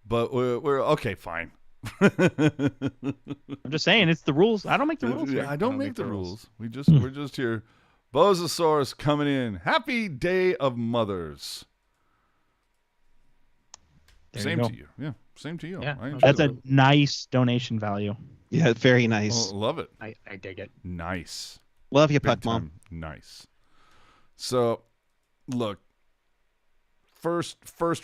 But we're okay, fine. I'm just saying, it's the rules. I don't make the rules. I don't make the rules. We're just here. Bozosaurus coming in. Happy Day of Mothers. Same to you. Yeah, same to you. Yeah, that's a nice donation value. Yeah, very nice. Oh, love it. I dig it. Nice. Love you, Big Puck Mom. time. Nice. So, look, first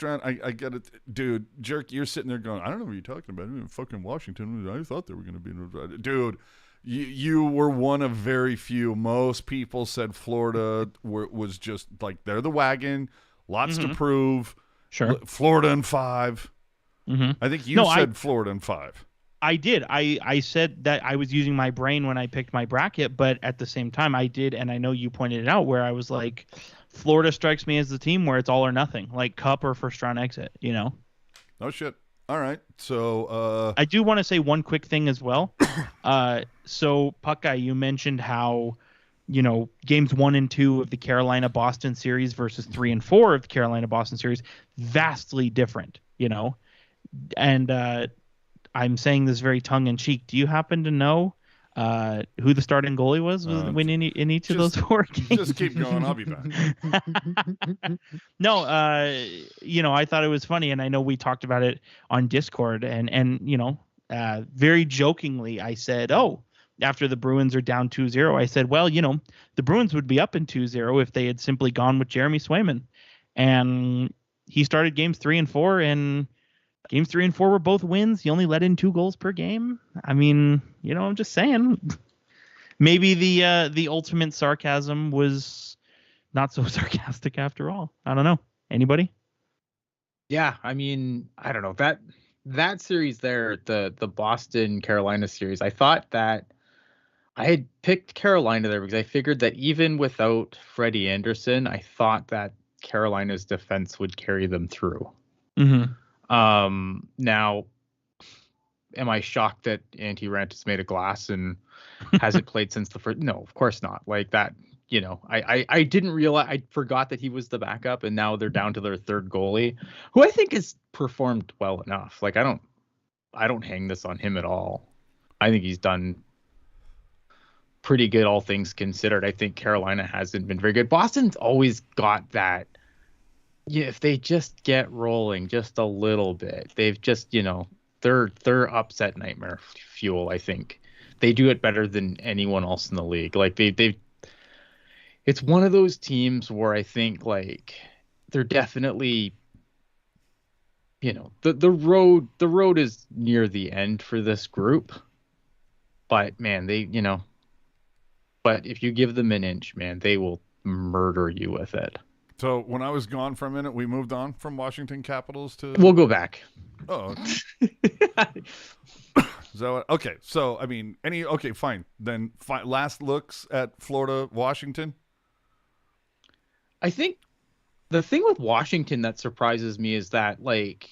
round, I get it. Dude, Jerk, you're sitting there going, I don't know what you're talking about. In fucking Washington, I thought they were going to be. Dude, you were one of very few. Most people said Florida was just like, they're the wagon. Lots to prove. Sure. Florida in 5. I think you said Florida in 5. I did. I said that I was using my brain when I picked my bracket, but at the same time I did, and I know you pointed it out, where I was like, Florida strikes me as the team where it's all or nothing, like cup or first round exit, No shit. All right. So I do want to say one quick thing as well. So Puck Guy, you mentioned how, games 1 and 2 of the Carolina-Boston series versus 3 and 4 of the Carolina-Boston series, vastly different, and I'm saying this very tongue-in-cheek. Do you happen to know who the starting goalie was in each of those 4 games? Just keep going. I'll be back. No, I thought it was funny, and I know we talked about it on Discord, and very jokingly, I said, after the Bruins are down 2-0, I said, well, the Bruins would be up in 2-0 if they had simply gone with Jeremy Swayman. And he started games 3 and 4, and games 3 and 4 were both wins. He only let in 2 goals per game. I mean, I'm just saying. Maybe the ultimate sarcasm was not so sarcastic after all. I don't know. Anybody? Yeah, I mean, I don't know. That series there, the Boston Carolina series, I thought that I had picked Carolina there because I figured that even without Freddie Anderson, I thought that Carolina's defense would carry them through. Now, am I shocked that Antti Ranta's made of glass and hasn't played since the first? No, of course not. Like that, I didn't realize, I forgot that he was the backup, and now they're down to their third goalie, who I think has performed well enough. Like I don't hang this on him at all. I think he's done pretty good, all things considered. I think Carolina hasn't been very good. Boston's always got that. Yeah, if they just get rolling just a little bit, they've just, they're upset nightmare fuel. I think they do it better than anyone else in the league. Like they've it's one of those teams where I think like they're definitely, the road is near the end for this group, but man, but if you give them an inch, man, they will murder you with it. So when I was gone for a minute, we moved on from Washington Capitals to. We'll go back. Oh. Is that what? Okay. So I mean, okay, fine. Then last looks at Florida, Washington. I think the thing with Washington that surprises me is that like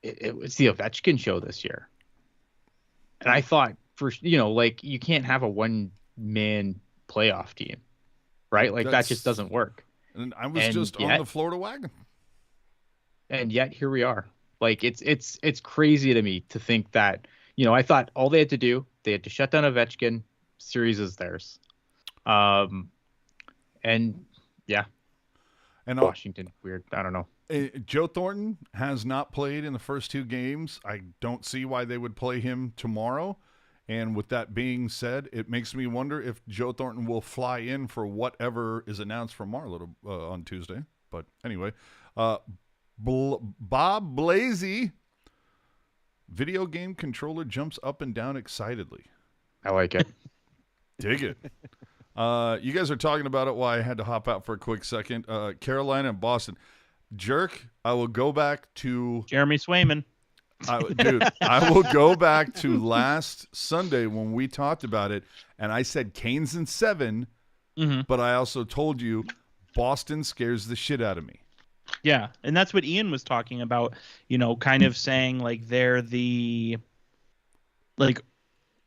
it was the Ovechkin show this year, and I thought like you can't have a one-man playoff team, right? Like that just doesn't work. And I was just on the Florida wagon. And yet here we are. Like it's crazy to me to think that, I thought all they had to do, they had to shut down Ovechkin, series is theirs. And yeah. And Washington, weird. I don't know. Joe Thornton has not played in the first 2 games. I don't see why they would play him tomorrow. And with that being said, it makes me wonder if Joe Thornton will fly in for whatever is announced from Marleau on Tuesday. But anyway, Bob Blazy, video game controller jumps up and down excitedly. I like it. Dig it. You guys are talking about it while I had to hop out for a quick second. Carolina and Boston. Jerk, I will go back to Jeremy Swayman. Dude, I will go back to last Sunday when we talked about it, and I said Canes in 7, but I also told you Boston scares the shit out of me. Yeah, and that's what Ian was talking about, kind of saying like they're the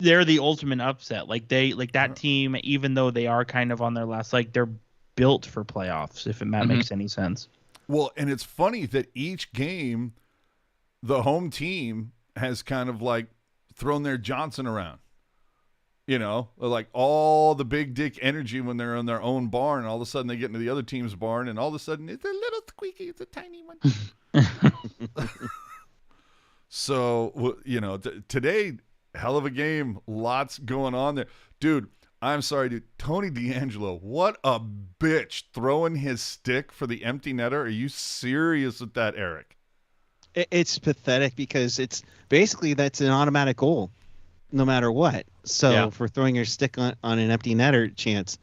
ultimate upset. Like that team, even though they are kind of on their last, like they're built for playoffs, if that makes any sense. Well, and it's funny that each game the home team has kind of like thrown their Johnson around, like all the big dick energy when they're in their own barn. All of a sudden they get into the other team's barn and all of a sudden it's a little squeaky. It's a tiny one. So, today, hell of a game. Lots going on there. Dude, I'm sorry, dude. Tony DeAngelo, what a bitch throwing his stick for the empty netter. Are you serious with that, Eric? It's pathetic because it's basically that's an automatic goal no matter what. So for throwing your stick on an empty netter chance,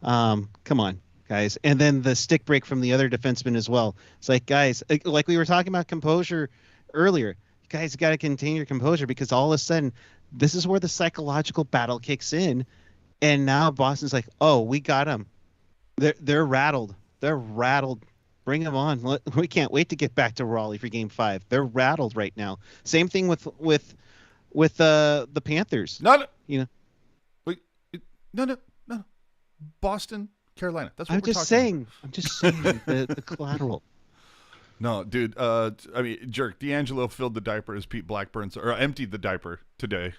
come on, guys. And then the stick break from the other defenseman as well. It's like, guys, like we were talking about composure earlier, you guys got to contain your composure because all of a sudden this is where the psychological battle kicks in. And now Boston's like, oh, we got them. They're rattled. They're rattled. Bring them on. We can't wait to get back to Raleigh for Game 5. They're rattled right now. Same thing with the Panthers. No. Wait, no. Boston, Carolina. That's what we're talking about. I'm just saying the collateral. No, dude. Jerk. D'Angelo filled the diaper as Pete Blackburn's, or emptied the diaper today.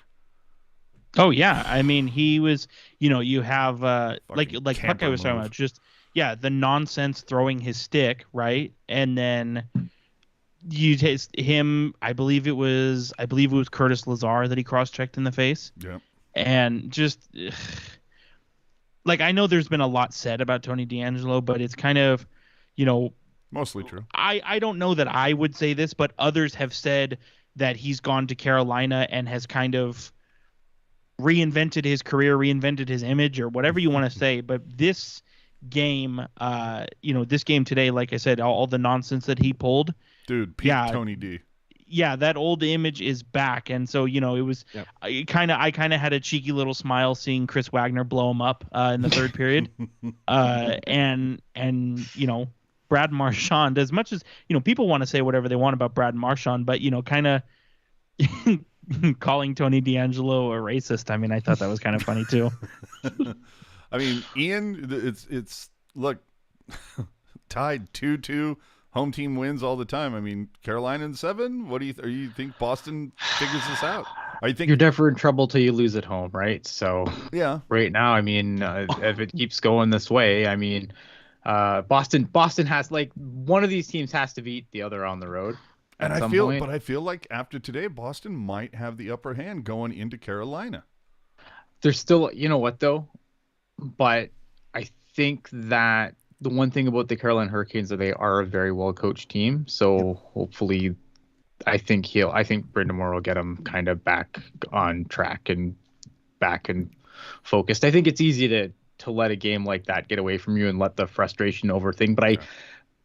Oh yeah, I mean he was. You have like Puck I was talking about, just. Yeah, the nonsense throwing his stick, right? And then you taste him. I believe it was Curtis Lazar that he cross-checked in the face. Yeah. And just like I know there's been a lot said about Tony DeAngelo, but it's kind of, mostly true. I don't know that I would say this, but others have said that he's gone to Carolina and has kind of reinvented his career, reinvented his image, or whatever you want to say. But this game, this game today, like I said, all the nonsense that he pulled, dude, Tony D. Yeah, that old image is back, and so it was. Yep. I kind of had a cheeky little smile seeing Chris Wagner blow him up in the third period, and Brad Marchand. As much as people want to say whatever they want about Brad Marchand, but kind of calling Tony DeAngelo a racist. I mean, I thought that was kind of funny too. I mean, Ian, it's look, tied 2-2. Home team wins all the time. I mean, Carolina in 7. What do you think Boston figures this out? You're never in trouble till you lose at home, right? So yeah, right now, I mean, if it keeps going this way, I mean, Boston has one of these teams has to beat the other on the road. And I feel like after today, Boston might have the upper hand going into Carolina. There's still, you know what though? But I think that the one thing about the Carolina Hurricanes is they are a very well coached team. So hopefully, I think Brendan Moore will get them kind of back on track and back and focused. I think it's easy to let a game like that get away from you and let the frustration overthink.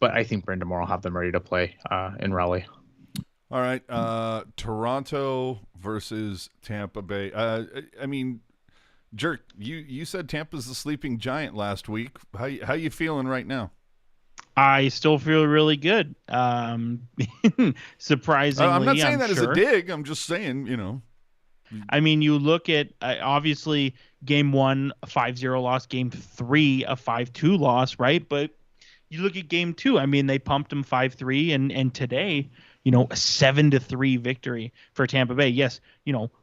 But I think Brendan Moore will have them ready to play in Raleigh. All right, Toronto versus Tampa Bay. I mean, Jerk, you said Tampa's the sleeping giant last week. How you feeling right now? I still feel really good. Surprisingly, I'm not saying that as a dig. I'm just saying, I mean, you look at obviously Game 1, a 5-0 loss. Game 3, a 5-2 loss, right? But you look at Game 2. I mean, they pumped them 5-3, and today, a 7-3 victory for Tampa Bay. Yes,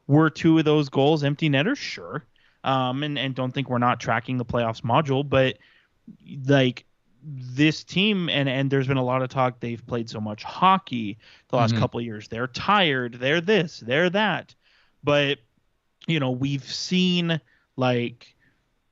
were 2 of those goals empty netters? Sure. And don't think we're not tracking the playoffs module, but like this team, and there's been a lot of talk. They've played so much hockey the last couple of years. They're tired. They're this. They're that. But we've seen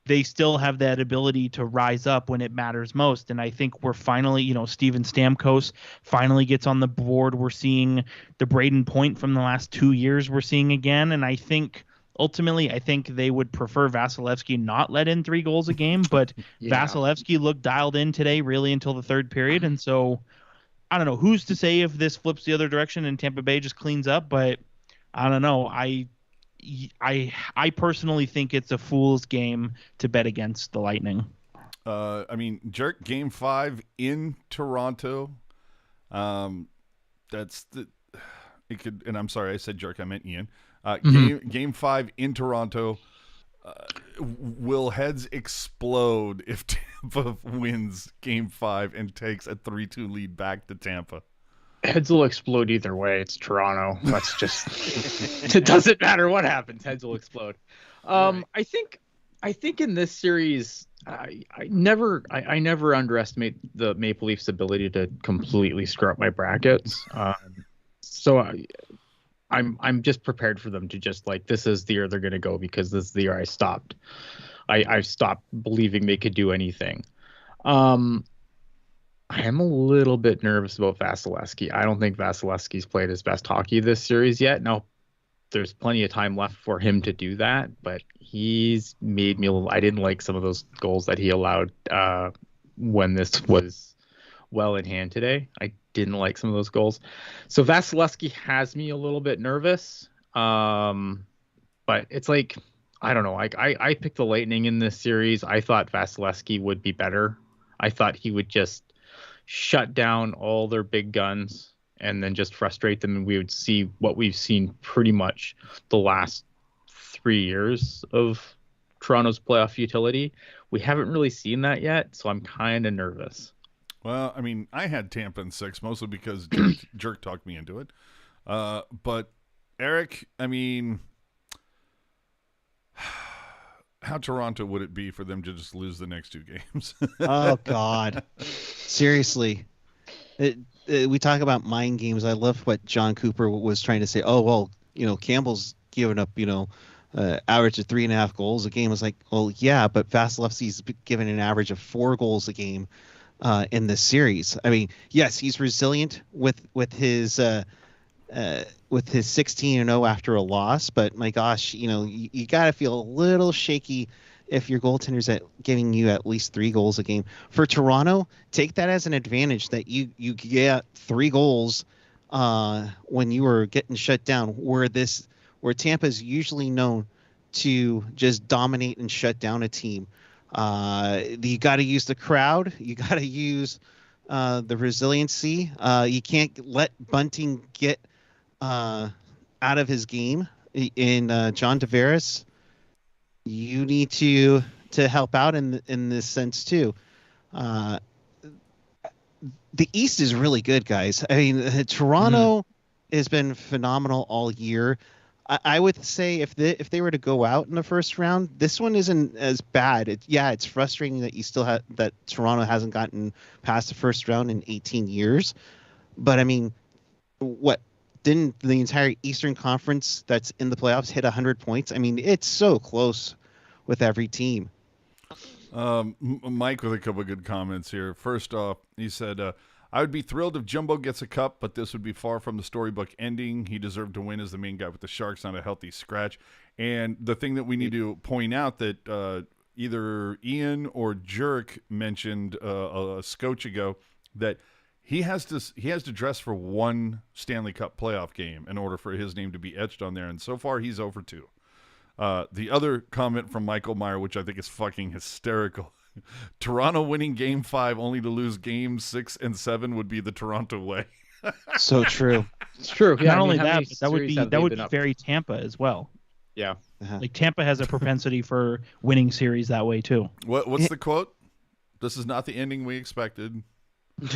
they still have that ability to rise up when it matters most. And I think we're finally, Steven Stamkos finally gets on the board. We're seeing the Braden Point from the last 2 years we're seeing again. And I think ultimately, they would prefer Vasilevsky not let in 3 goals a game, but Vasilevsky looked dialed in today really until the third period. And so I don't know. Who's to say if this flips the other direction and Tampa Bay just cleans up? But I don't know. I personally think it's a fool's game to bet against the Lightning. I mean, Jerk, Game 5 in Toronto. That's the it could. And I'm sorry, I said Jerk. I meant Ian. Game 5 in Toronto. Will heads explode if Tampa wins Game 5 and takes a 3-2 lead back to Tampa? Heads will explode either way. It's Toronto. That's just it doesn't matter what happens. Heads will explode. Right. I think in this series, I never underestimate the Maple Leafs' ability to completely screw up my brackets. So I'm just prepared for them to just like, this is the year they're going to go, because this is the year I stopped believing they could do anything. I am a little bit nervous about Vasilevsky. I don't think Vasilevsky's played his best hockey this series yet. Now, there's plenty of time left for him to do that, but he's made me I didn't like some of those goals that he allowed when this was well in hand today. I didn't like some of those goals. So Vasilevsky has me a little bit nervous. But it's like, I don't know. I picked the Lightning in this series. I thought Vasilevsky would be better. I thought he would just shut down all their big guns and then just frustrate them, and we would see what we've seen pretty much the last 3 years of Toronto's playoff utility. We haven't really seen that yet, so I'm kind of nervous. Well, I mean, I had Tampa in 6, mostly because Jerk talked me into it. But Eric, I mean, how Toronto would it be for them to just lose the next 2 games? Oh, God. Seriously. We talk about mind games. I love what John Cooper was trying to say. Oh, well, Campbell's given up, average of 3.5 goals a game. I was like, well, yeah, but Vasilevsky's given an average of 4 goals a game in this series. I mean, yes, he's resilient with his 16-0 after a loss, but my gosh, you got to feel a little shaky if your goaltender's giving you at least 3 goals a game. For Toronto, take that as an advantage that you get 3 goals when you were getting shut down, where Tampa's usually known to just dominate and shut down a team. You got to use the crowd. You got to use the resiliency. You can't let Bunting get out of his game. In John Tavares, you need to help out in this sense too. The East is really good, guys. I mean, Toronto has been phenomenal all year. I would say if they were to go out in the first round, this one isn't as bad. It's frustrating that you still that Toronto hasn't gotten past the first round in 18 years. But I mean, what didn't the entire Eastern Conference that's in the playoffs hit 100 points? I mean, it's so close with every team. Mike with a couple of good comments here. First off, he said, I would be thrilled if Jumbo gets a cup, but this would be far from the storybook ending. He deserved to win as the main guy with the Sharks, not a healthy scratch. And the thing that we need to point out that either Ian or Jerk mentioned a scotch ago, that he has to dress for 1 Stanley Cup playoff game in order for his name to be etched on there. And so far, he's over 2. The other comment from Michael Meyer, which I think is fucking hysterical. Toronto winning Game 5 only to lose Games 6 and 7 would be the Toronto way. So true. It's true. Yeah, Not only that, but that would be very Tampa as well. Yeah. Like Tampa has a propensity for winning series that way too. What's the quote? This is not the ending we expected. And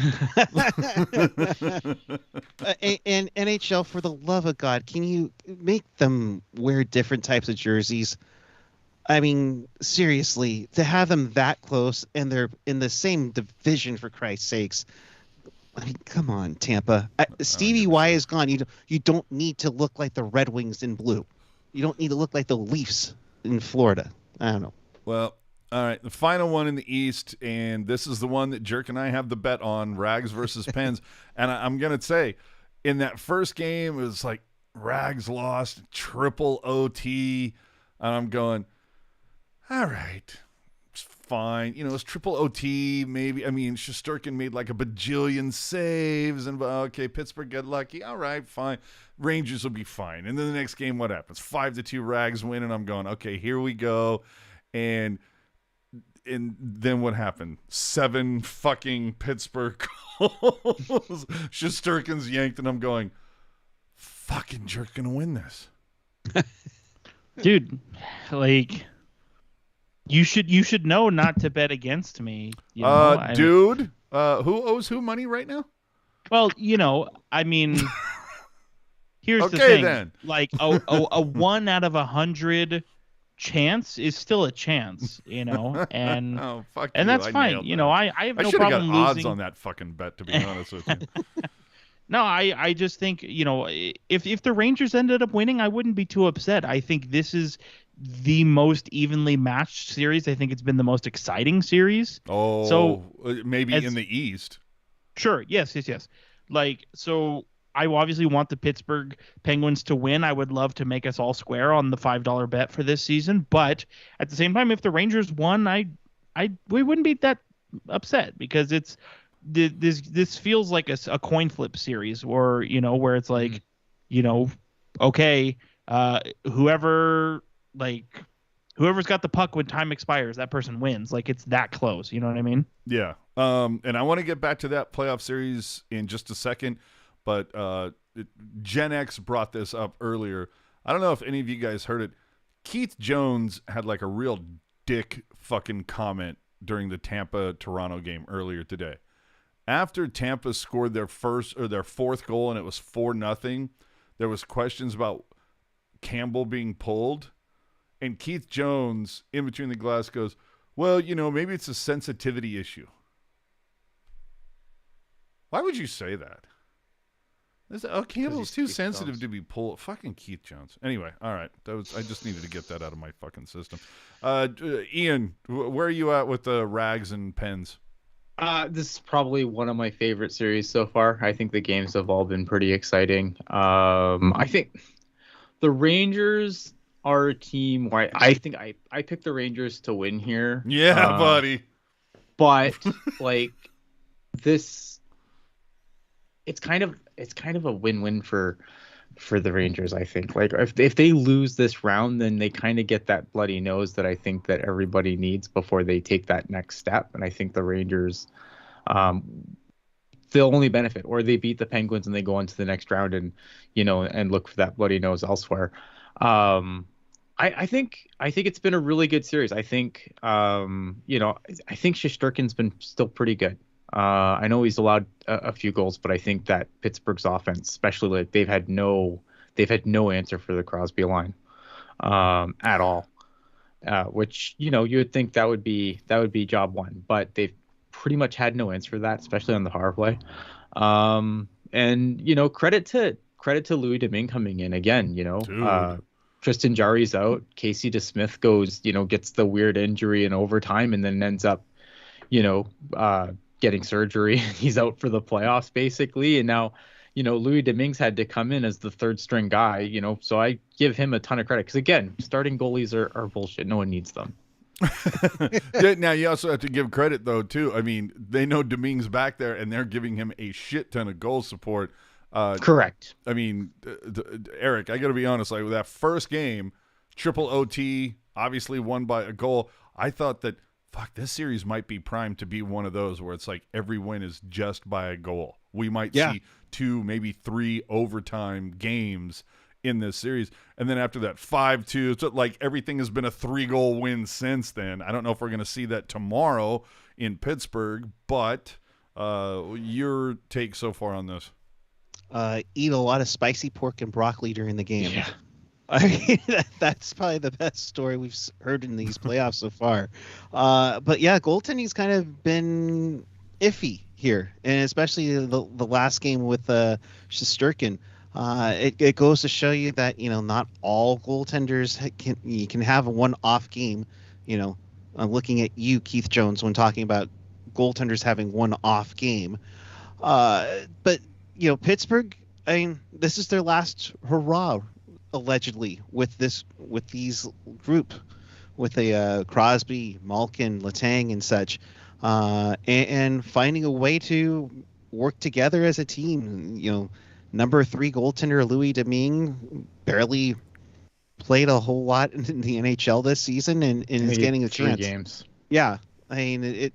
NHL, for the love of God, can you make them wear different types of jerseys? I mean, seriously, to have them that close and they're in the same division, for Christ's sakes. I mean, come on, Tampa. Stevie Y is gone. You don't need to look like the Red Wings in blue. You don't need to look like the Leafs in Florida. I don't know. Well, all right, the final one in the East, and this is the one that Jerk and I have the bet on, Rags versus Pens. And I'm going to say, in that first game, it was like Rags lost, triple OT, and I'm going, all right, fine. You know, it's triple OT, maybe. I mean, Shesterkin made like a bajillion saves, and okay, Pittsburgh got lucky. All right, fine. Rangers will be fine. And then the next game, what happens? 5-2 Rags win, and I'm going, okay, here we go. And then what happened? 7 fucking Pittsburgh goals. Shesterkin's yanked, and I'm going, fucking jerk gonna win this. Dude, like, you should know not to bet against me. You know? Dude, who owes who money right now? Well, I mean, here's the Okay, thing. then. Like a 1 out of 100 chance is still a chance, and Oh, fuck and you. that's I fine. nailed that. I have no should have got problem odds losing. on that fucking bet, to be honest with you. No, I just think, if the Rangers ended up winning, I wouldn't be too upset. I think this is the most evenly matched series. I think it's been the most exciting series. Oh, so maybe in the East. Sure. Yes. Like, so I obviously want the Pittsburgh Penguins to win. I would love to make us all square on the $5 bet for this season. But at the same time, if the Rangers won, we wouldn't be that upset, because this feels like a coin flip series, or where it's like, okay, whoever's got the puck when time expires, that person wins. Like, it's that close. You know what I mean? Yeah. And I want to get back to that playoff series in just a second, but Gen X brought this up earlier. I don't know if any of you guys heard it. Keith Jones had like a real dick fucking comment during the Tampa-Toronto game earlier today. After Tampa scored their fourth goal and it was 4-0, there was questions about Campbell being pulled. And Keith Jones, in between the glass, goes, well, maybe it's a sensitivity issue. Why would you say that? Campbell's too sensitive to be pulled. Fucking Keith Jones. Anyway, all right. I just needed to get that out of my fucking system. Ian, where are you at with the Rags and Pens? This is probably one of my favorite series so far. I think the games have all been pretty exciting. I think the Rangers are a team where I think I picked the Rangers to win here. Yeah, buddy. But like this, it's kind of a win-win for the Rangers, I think. Like, if they lose this round, then they kind of get that bloody nose that I think that everybody needs before they take that next step. And I think the Rangers, they'll only benefit, or they beat the Penguins and they go into the next round and look for that bloody nose elsewhere. I think it's been a really good series. I think I think Shesterkin's been still pretty good. I know he's allowed a few goals, but I think that Pittsburgh's offense, especially, like, they've had no answer for the Crosby line at all. Which you would think that would be job one, but they've pretty much had no answer for that, especially on the power play. And credit to Louis Domingue coming in again. Tristan Jarry's out. Casey DeSmith goes, gets the weird injury in overtime and then ends up, getting surgery. He's out for the playoffs basically. And now, Louis Domingue's had to come in as the third string guy, so I give him a ton of credit, because again, starting goalies are bullshit. No one needs them. Now you also have to give credit though too. I mean, they know Domingue's back there and they're giving him a shit ton of goal support. Correct. I mean, Eric, I got to be honest. Like, with that first game, triple OT, obviously won by a goal. I thought that, this series might be primed to be one of those where it's like every win is just by a goal. We might see 2, maybe 3 overtime games in this series. And then after that 5-2, it's like everything has been a 3-goal win since then. I don't know if we're going to see that tomorrow in Pittsburgh, but your take so far on this? Eat a lot of spicy pork and broccoli during the game. Yeah. I mean, that's probably the best story we've heard in these playoffs so far. But yeah, goaltending's kind of been iffy here, and especially the last game with Shesterkin. It goes to show you that not all goaltenders can have one off game. I'm looking at you, Keith Jones, when talking about goaltenders having one off game. But Pittsburgh, I mean, this is their last hurrah, allegedly, with these group. with the Crosby, Malkin, Letang, and such, and finding a way to work together as a team. Number 3 goaltender Louis Domingue barely played a whole lot in the NHL this season, and is getting a 3 chance. games. Yeah, I mean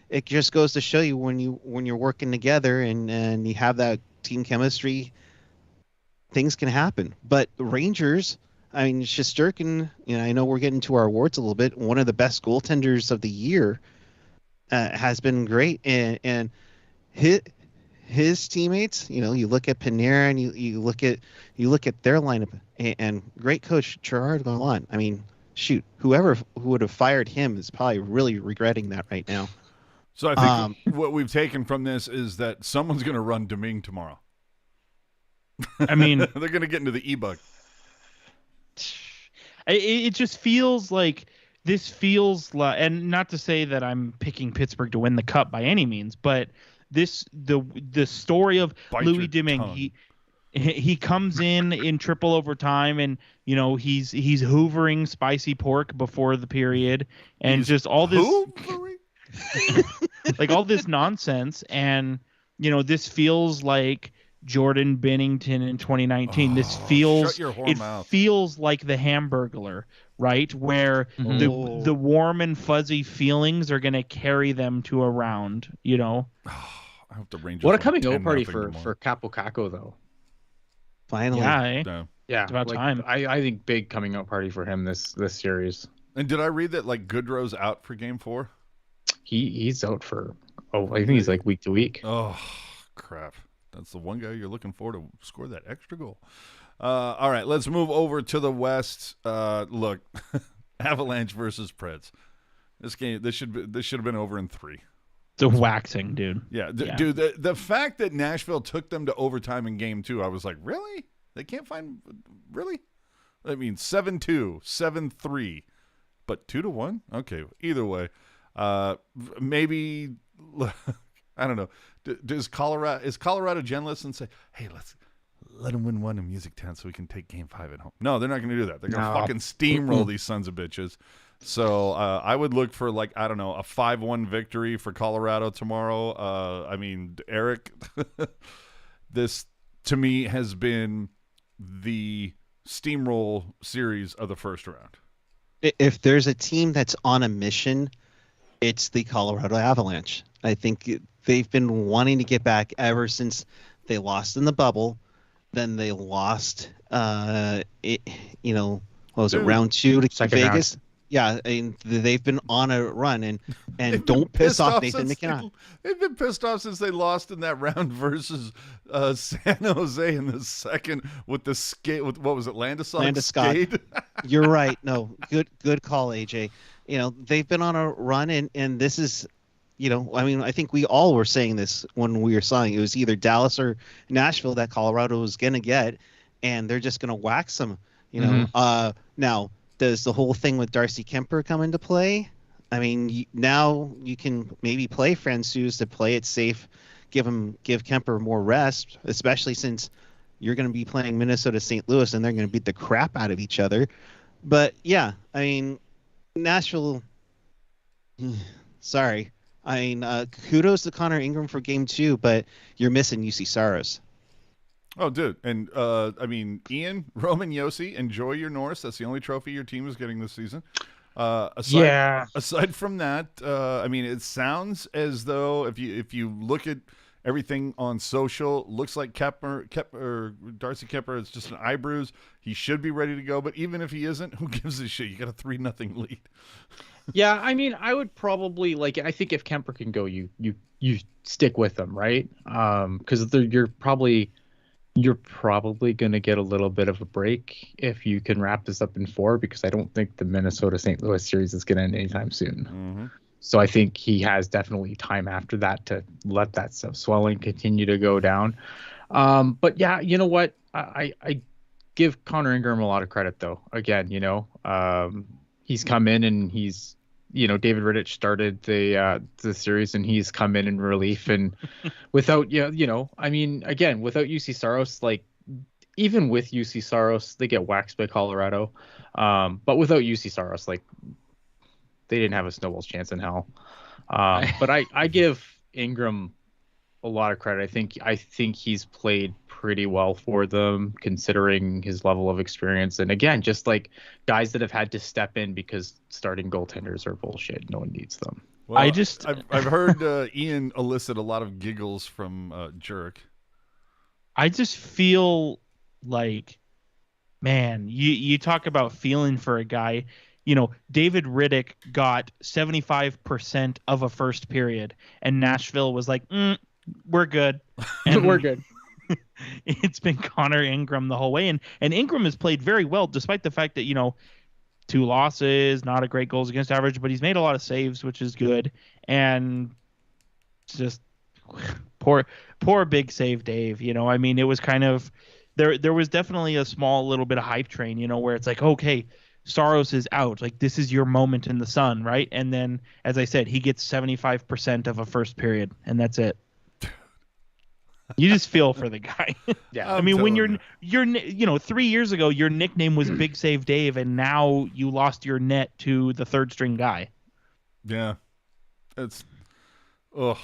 it just goes to show you when you're working together and you have that team chemistry, things can happen. But the Rangers, I mean, Shesterkin, I know we're getting to our awards a little bit. One of the best goaltenders of the year, has been great, and his teammates. You look at Panera and you look at their lineup, and great coach Gerard Gallant. I mean, shoot, who would have fired him is probably really regretting that right now. So I think what we've taken from this is that someone's going to run Domingue tomorrow. I mean, they're going to get into the e-bug. It just feels like this feels like, and not to say that I'm picking Pittsburgh to win the cup by any means, but the story of Bite Louis your Domingue, tongue. he comes in triple overtime, and he's hoovering spicy pork before the period, and He's just all this hoovering? like all this nonsense, and this feels like Jordan Bennington in 2019. This feels shut your whore mouth. feels like the Hamburglar, right? Where the warm and fuzzy feelings are going to carry them to a round, I hope the Rangers. What a win coming out 10-0 party tomorrow. for Capo Caco, though. Finally. Yeah. Yeah, It's about time. I think big coming out party for him this series. And did I read that Goodrow's out for Game 4? He's out for I think he's like week to week. Oh, crap. That's the one guy you're looking for to score that extra goal. All right, let's move over to the West. Look, Avalanche versus Preds. This should have been over in 3. It's a waxing, dude. Yeah, dude. The fact that Nashville took them to overtime in Game 2, I was like, really? They can't find really? I mean, 7-2, 7-3, but 2-1. Okay, either way, maybe I don't know. Is Colorado gentless and say, hey, let them win one in Music Town so we can take Game 5 at home? No, they're not going to do that. They're going to fucking steamroll these sons of bitches. So I would look for a 5-1 victory for Colorado tomorrow. I mean, Erik, this to me has been the steamroll series of the first round. If there's a team that's on a mission, it's the Colorado Avalanche. I think they've been wanting to get back ever since they lost in the bubble. Then they lost, what was it, round 2 to Vegas? Yeah, and they've been on a run, and don't piss off Nathan McKinnon. They've been pissed off since they lost in that round versus San Jose in the second with the skate. With what was it, Landeskog? You're right. No, good call, AJ. They've been on a run, and this is, I think we all were saying this when we were saying it was either Dallas or Nashville that Colorado was gonna get, and they're just gonna wax them. Now. Does the whole thing with Darcy Kemper come into play? I mean, now you can maybe play Francouz to play it safe, give Kemper more rest, especially since you're going to be playing Minnesota St. Louis and they're going to beat the crap out of each other. But yeah, I mean, Nashville. Sorry, I mean, kudos to Connor Ingram for Game 2, but you're missing UC Saros. Oh, dude. And, I mean, Ian, Roman Yossi, enjoy your Norris. That's the only trophy your team is getting this season. Aside from that, I mean, it sounds as though if you look at everything on social, looks like Darcy Kemper is just an eye bruise. He should be ready to go. But even if he isn't, who gives a shit? You got a 3-0 lead. Yeah, I mean, I would probably I think if Kemper can go, you stick with him, right? Because you're probably going to get a little bit of a break if you can wrap this up in 4, because I don't think the Minnesota-St. Louis series is going to end anytime soon. Mm-hmm. So I think he has definitely time after that to let that swelling continue to go down. But yeah, you know what? I give Connor Ingram a lot of credit, though. Again, he's come in and he's, David Rittich started the series and he's come in relief, and without, I mean, again, without UC Saros, even with UC Saros, they get waxed by Colorado. But without UC Saros, they didn't have a snowball's chance in hell. But I give Ingram a lot of credit. I think he's played pretty well for them considering his level of experience. And again, just like guys that have had to step in because starting goaltenders are bullshit. No one needs them. Well, I've heard Ian elicit a lot of giggles from Jerk. I just feel like, man, you talk about feeling for a guy. David Riddick got 75% of a first period, and Nashville was like, we're good. And we're good. It's been Connor Ingram the whole way. And Ingram has played very well, despite the fact that, 2 losses, not a great goals against average, but he's made a lot of saves, which is good. And just poor big save Dave. I mean, it was kind of there was definitely a small little bit of hype train, where it's like, okay, Saros is out. Like, this is your moment in the sun, right? And then, as I said, he gets 75% of a first period, and that's it. You just feel for the guy. Yeah. I mean, when you're 3 years ago, your nickname was Big Save Dave, and now you lost your net to the third string guy. Yeah. It's, ugh.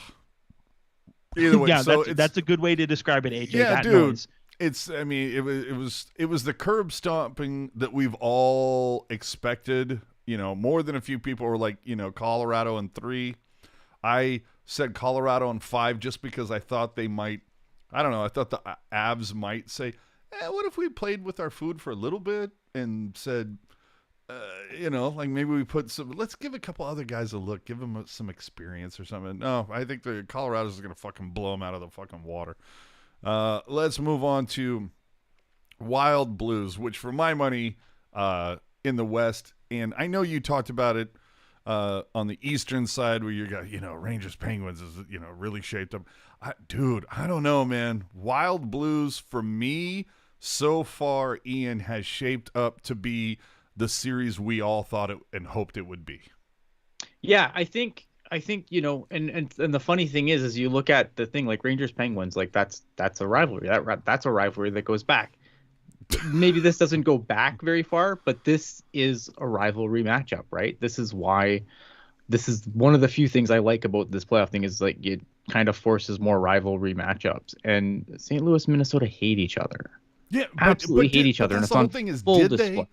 Either way, yeah, so that's a good way to describe it, AJ. Yeah, that dude. noise. It was the curb stomping that we've all expected. More than a few people were like, Colorado in 3. I said Colorado in 5 just because I thought they might. I don't know. I thought the Avs might say, what if we played with our food for a little bit and said, like maybe we put let's give a couple other guys a look, give them some experience or something. No, I think the Colorado's is going to fucking blow them out of the fucking water. Let's move on to Wild Blues, which for my money, in the West, and I know you talked about it, on the Eastern side where you got, Rangers Penguins is, really shaped up. I don't know, man. Wild Blues for me so far, Ian, has shaped up to be the series we all thought it and hoped it would be. Yeah, I think and the funny thing is you look at the thing like Rangers Penguins, like that's a rivalry. That's a rivalry that goes back. Maybe this doesn't go back very far, but this is a rivalry matchup, right? This is one of the few things I like about this playoff thing is like it kind of forces more rivalry matchups. And St. Louis, Minnesota hate each other. Yeah, absolutely hate each other. And that's the whole thing is, display.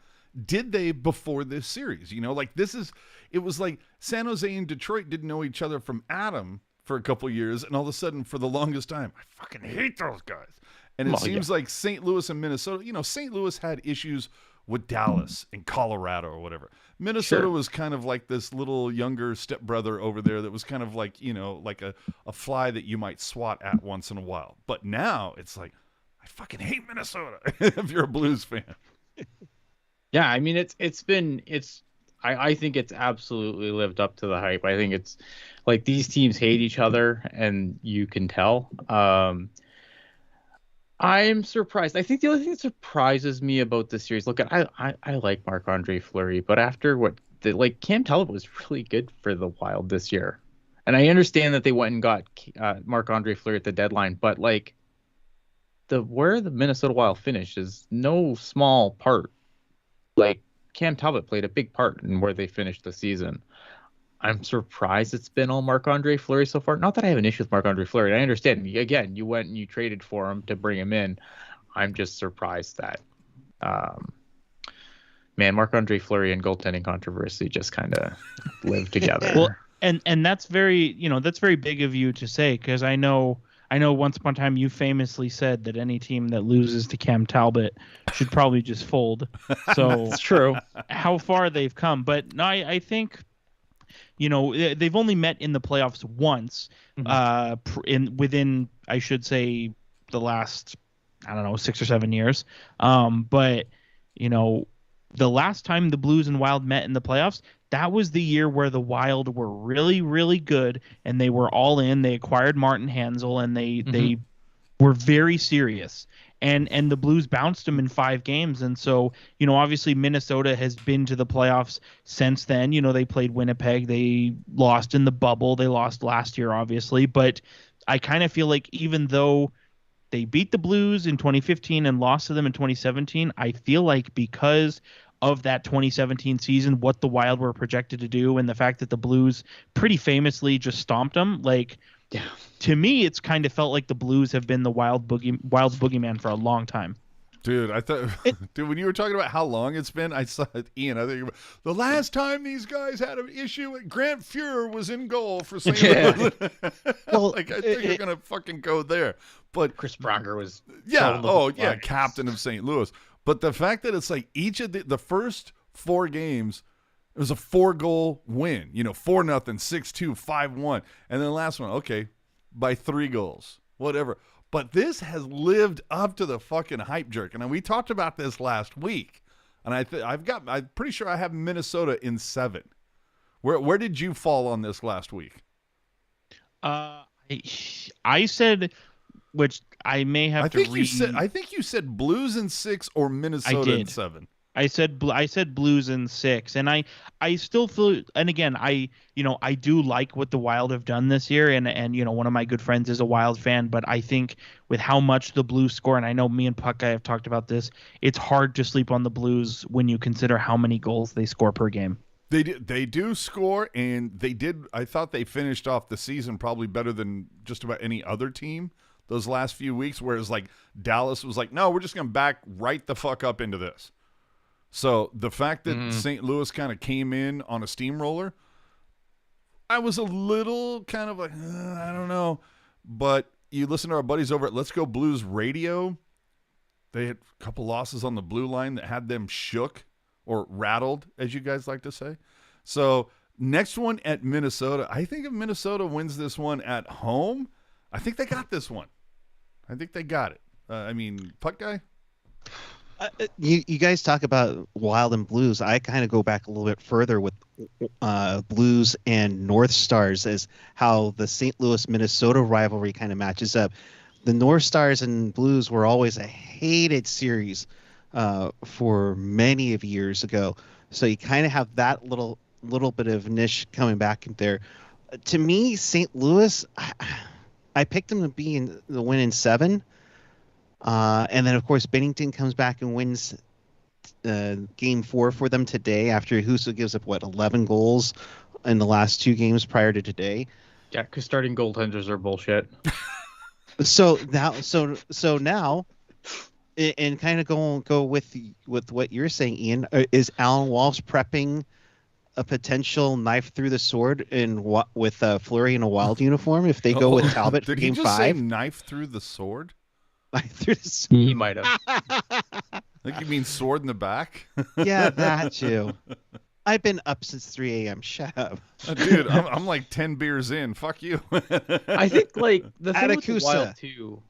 Did they before this series? It was like San Jose and Detroit didn't know each other from Adam for a couple years, and all of a sudden, for the longest time, I fucking hate those guys. And it seems like St. Louis and Minnesota, St. Louis had issues with Dallas and Colorado or whatever. Minnesota was kind of like this little younger stepbrother over there that was kind of like, like a fly that you might swat at once in a while. But now it's like, I fucking hate Minnesota if you're a Blues fan. Yeah, I mean, I think it's absolutely lived up to the hype. I think it's like these teams hate each other, and you can tell. I'm surprised. I think the only thing that surprises me about this series, look, I like Marc-Andre Fleury, but after Cam Talbot was really good for the Wild this year. And I understand that they went and got Marc-Andre Fleury at the deadline, but like where the Minnesota Wild finished is no small part. Like Cam Talbot played a big part in where they finished the season. I'm surprised it's been all Marc-Andre Fleury so far. Not that I have an issue with Marc-Andre Fleury. I understand. Again, you went and you traded for him to bring him in. I'm just surprised that, Marc-Andre Fleury and goaltending controversy just kind of live together. Well, and that's very big of you to say, because I know once upon a time you famously said that any team that loses to Cam Talbot should probably just fold. So it's true. How far they've come. But no, I think, they've only met in the playoffs once, within, I should say, the last, 6 or 7 years. But, the last time the Blues and Wild met in the playoffs, that was the year where the Wild were really, really good, and they were all in. They acquired Martin Hanzal, and they were very serious. And the Blues bounced them in 5 games. And so, obviously Minnesota has been to the playoffs since then. They played Winnipeg. They lost in the bubble. They lost last year, obviously. But I kind of feel like even though they beat the Blues in 2015 and lost to them in 2017, I feel like because of that 2017 season, what the Wild were projected to do, and the fact that the Blues pretty famously just stomped them. Like, to me, it's kind of felt like the Blues have been the Wild's boogeyman for a long time. Dude, I thought, dude, when you were talking about how long it's been, I saw it, Ian. I think the last time these guys had an issue, Grant Fuhrer was in goal for St. Louis. Well, like, I think you're gonna fucking go there. But Chris Pronger was captain of St. Louis. But the fact that it's like each of the first 4 games, it was a 4-goal win. 4-0, 6-2, 5-1, and then the last one, okay, by 3 goals, whatever. But this has lived up to the fucking hype jerk. And we talked about this last week. And I'm pretty sure I have Minnesota in 7. Where did you fall on this last week? I said, which I may have to read. I think you said Blues in 6 or Minnesota in 7. I said Blues in 6, and I still feel, and again, I do like what the Wild have done this year, and one of my good friends is a Wild fan, but I think with how much the Blues score, and I know me and Puck I have talked about this, it's hard to sleep on the Blues when you consider how many goals they score per game. They do score, and they did. I thought they finished off the season probably better than just about any other team those last few weeks, whereas like Dallas was like, no, we're just going to back right the fuck up into this. So the fact that St. Louis kind of came in on a steamroller, I was a little kind of like, I don't know. But you listen to our buddies over at Let's Go Blues Radio. They had a couple losses on the blue line that had them shook or rattled, as you guys like to say. So next one at Minnesota. I think if Minnesota wins this one at home, I think they got this one. I think they got it. Puck guy? You guys talk about Wild and Blues. I kind of go back a little bit further with Blues and North Stars as how the St. Louis-Minnesota rivalry kind of matches up. The North Stars and Blues were always a hated series for many of years ago. So you kind of have that little bit of niche coming back in there. To me, St. Louis, I picked them to be in the win in 7. And then, of course, Bennington comes back and wins Game 4 for them today after Husso gives up, 11 goals in the last 2 games prior to today. Yeah, because starting goaltenders are bullshit. So now, and kind of go with what you're saying, Ian, is Alan Walsh prepping a potential knife through the sword with Fleury in a Wild uniform if they go with Talbot for Game 5? Did he just say knife through the sword? He might have. I think you mean sword in the back. Yeah, that too. I've been up since 3 a.m. Shut up. Dude, I'm like 10 beers in. Fuck you. I think like the thing with the Wild too.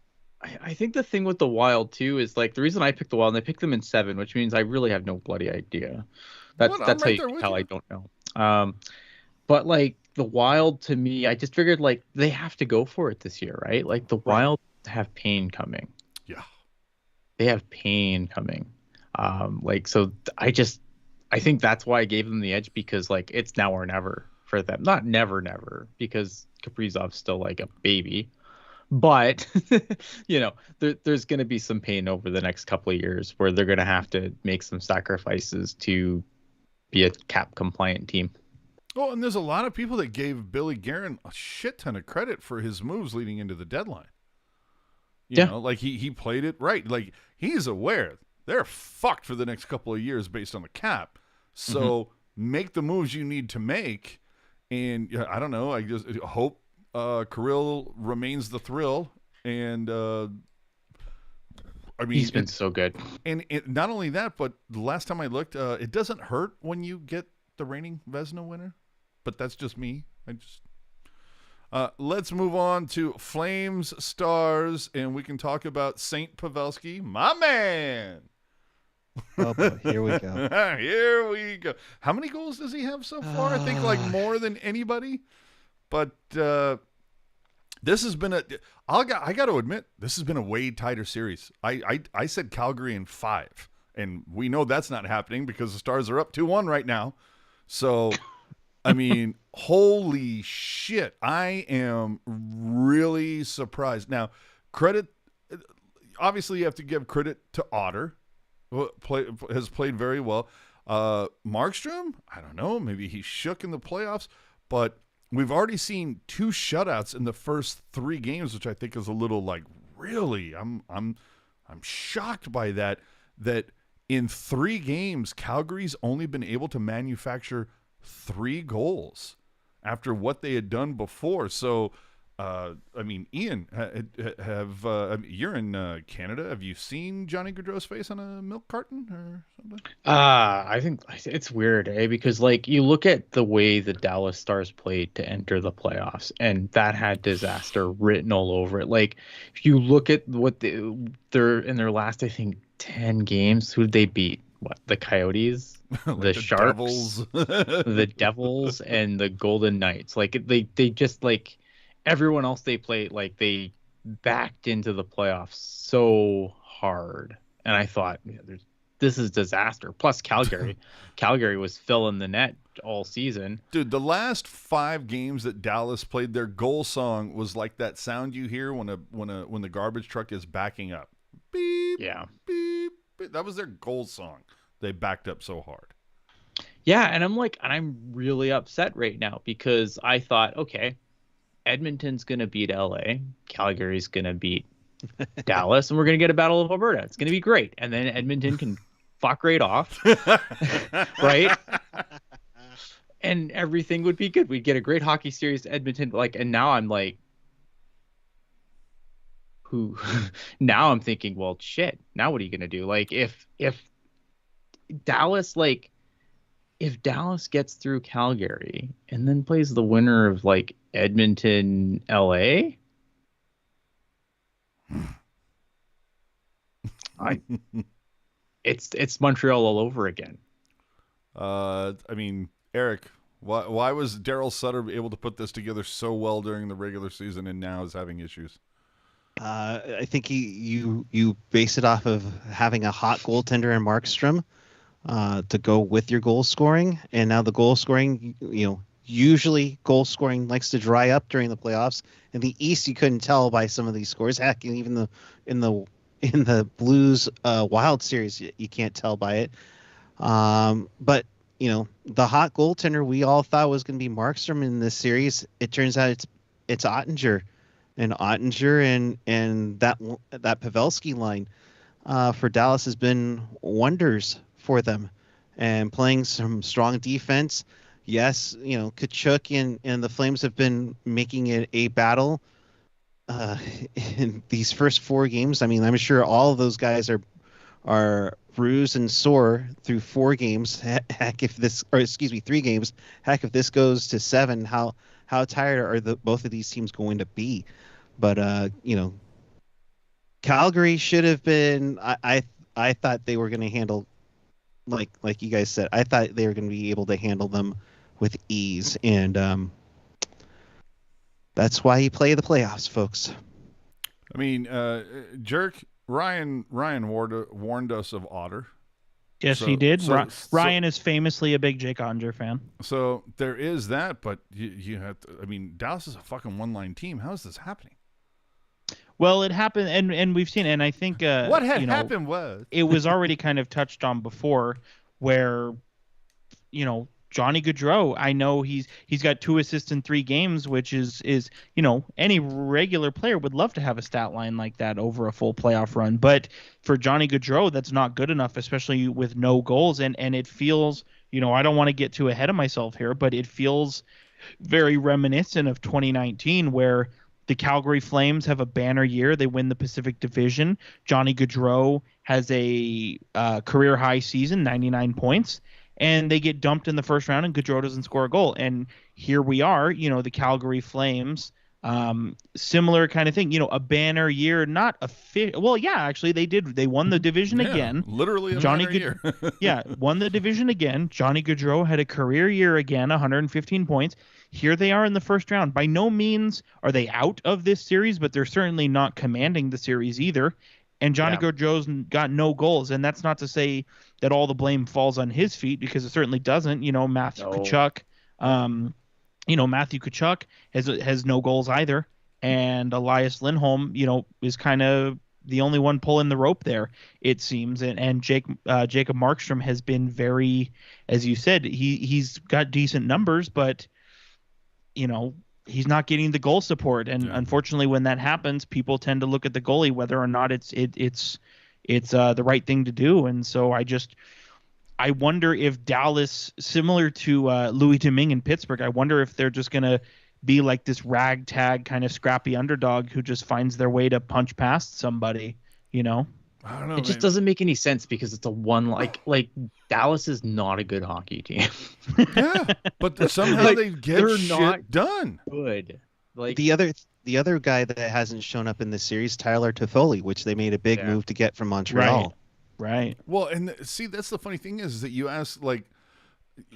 I think the thing with the Wild too is like the reason I picked the Wild and I picked them in 7, which means I really have no bloody idea. That's how you can tell I don't know. But like the Wild to me, I just figured like they have to go for it this year, right? Like the Wild have pain coming. Yeah. They have pain coming. I think that's why I gave them the edge, because like it's now or never for them. Not never, because Kaprizov's still like a baby. But there's going to be some pain over the next couple of years where they're going to have to make some sacrifices to be a cap compliant team. Oh, and there's a lot of people that gave Billy Guerin a shit ton of credit for his moves leading into the deadline. You know, like he played it right. Like he's aware they're fucked for the next couple of years based on the cap. So make the moves you need to make. And I don't know. I just hope Kirill remains the thrill. And he's been so good. And not only that, but the last time I looked, it doesn't hurt when you get the reigning Vezina winner. But that's just me. Let's move on to Flames Stars, and we can talk about St. Pavelski, my man. Oh boy, here we go. Here we go. How many goals does he have so far? I think like more than anybody. But this has been I got to admit, this has been a way tighter series. I said Calgary in 5, and we know that's not happening because the Stars are up 2-1 right now. So, I mean, holy shit. I am really surprised. Now, obviously you have to give credit to Otter, who has played very well. Markstrom, I don't know. Maybe he's shook in the playoffs, but we've already seen 2 shutouts in the first 3 games, which I think is a little like, really, I'm shocked by that. That in 3 games, Calgary's only been able to manufacture 3 goals after what they had done before. So, I mean, Ian, you're in Canada. Have you seen Johnny Gaudreau's face on a milk carton or something? I think it's weird, because like you look at the way the Dallas Stars played to enter the playoffs, and that had disaster written all over it. Like if you look at what they're in their last, I think 10 games, who did they beat? What, the Coyotes, Like the Sharks, Devils. the Devils, and the Golden Knights. Like they just like everyone else they played, like they backed into the playoffs so hard, and I thought, this is disaster. Plus Calgary was filling the net all season. Dude, the last 5 games that Dallas played, their goal song was like that sound you hear when the garbage truck is backing up. Beep. Yeah. Beep. Beep. That was their goal song. They backed up so hard. Yeah, and I'm really upset right now because I thought, okay, Edmonton's going to beat LA, Calgary's going to beat Dallas, and we're going to get a Battle of Alberta. It's going to be great. And then Edmonton can fuck right off. Right? And everything would be good. We'd get a great hockey series to Edmonton. And now I'm like, who? Now I'm thinking, well, shit. Now what are you going to do? Like, if Dallas, if Dallas gets through Calgary and then plays the winner of Edmonton, LA, it's Montreal all over again. I mean, Eric, why was Daryl Sutter able to put this together so well during the regular season and now is having issues? I think you base it off of having a hot goaltender in Markstrom to go with your goal scoring, and now the goal scoring, usually goal scoring likes to dry up during the playoffs. In the East, you couldn't tell by some of these scores. Heck, even in the Blues Wild series, you can't tell by it. But the hot goaltender we all thought was going to be Markstrom in this series, it turns out it's Ottinger, and that Pavelski line for Dallas has been wonders for them, and playing some strong defense. Yes, Kachuk and the Flames have been making it a battle in these first 4 games. I mean, I'm sure all of those guys are bruised and sore through 4 games. Heck, 3 games. Heck, if this goes to 7, how tired are both of these teams going to be? But Calgary should have been. I thought they were going to handle, like you guys said. I thought they were going to be able to handle them with ease, and that's why you play the playoffs, folks. I mean, Jerk, Ryan warned us of Otter. Yes, he did. Ryan is famously a big Jake Ottinger fan. So there is that, but you have to. I mean, Dallas is a fucking one-line team. How is this happening? Well, it happened, and we've seen it, and I think what had happened was it was already kind of touched on before, where Johnny Gaudreau, I know he's got 2 assists in 3 games, which is any regular player would love to have a stat line like that over a full playoff run. But for Johnny Gaudreau, that's not good enough, especially with no goals. And it feels, I don't want to get too ahead of myself here, but it feels very reminiscent of 2019, where the Calgary Flames have a banner year. They win the Pacific Division. Johnny Gaudreau has a career high season, 99 points. And they get dumped in the first round, and Gaudreau doesn't score a goal. And here we are, the Calgary Flames, similar kind of thing. A banner year, not a well, yeah, actually they did. They won the division again. Literally a banner year. Yeah, won the division again. Johnny Gaudreau had a career year again, 115 points. Here they are in the first round. By no means are they out of this series, but they're certainly not commanding the series either. And Johnny Gaudreau's got no goals, and that's not to say that all the blame falls on his feet, because it certainly doesn't. Matthew Tkachuk, Matthew Tkachuk has no goals either, and Elias Lindholm, is kind of the only one pulling the rope there, it seems. And Jacob Markstrom has been very, as you said, he's got decent numbers, but he's not getting the goal support. And unfortunately, when that happens, people tend to look at the goalie whether or not it's the right thing to do. And so I wonder if Dallas, similar to Louis Domingue in Pittsburgh, I wonder if they're just gonna be like this ragtag kind of scrappy underdog who just finds their way to punch past somebody, I don't know. It just doesn't make any sense because it's a one like Dallas is not a good hockey team. Yeah, but somehow they get shit done. Good. Like the other guy that hasn't shown up in this series, Tyler Toffoli, which they made a big move to get from Montreal. Right. Well, and see, that's the funny thing is that you ask like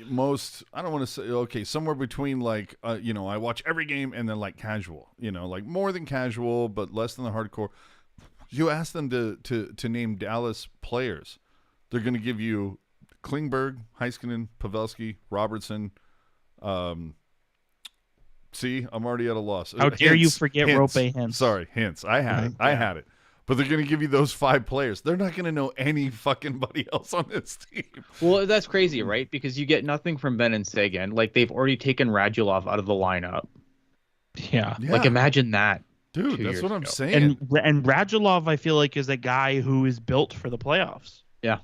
most, I don't want to say, okay, somewhere between like, I watch every game and then like casual, like more than casual, but less than the hardcore. You ask them to name Dallas players. They're going to give you Klingberg, Heiskanen, Pavelski, Robertson. See, I'm already at a loss. How dare you forget Rope Hintz? Sorry, Hintz. I had it. I had it. But they're going to give you those 5 players. They're not going to know any fucking buddy else on this team. Well, that's crazy, right? Because you get nothing from Ben and Sagan. Like, they've already taken Radulov out of the lineup. Yeah. Like, imagine that. Dude, that's what I'm saying. And Radulov, I feel like, is a guy who is built for the playoffs. Yeah.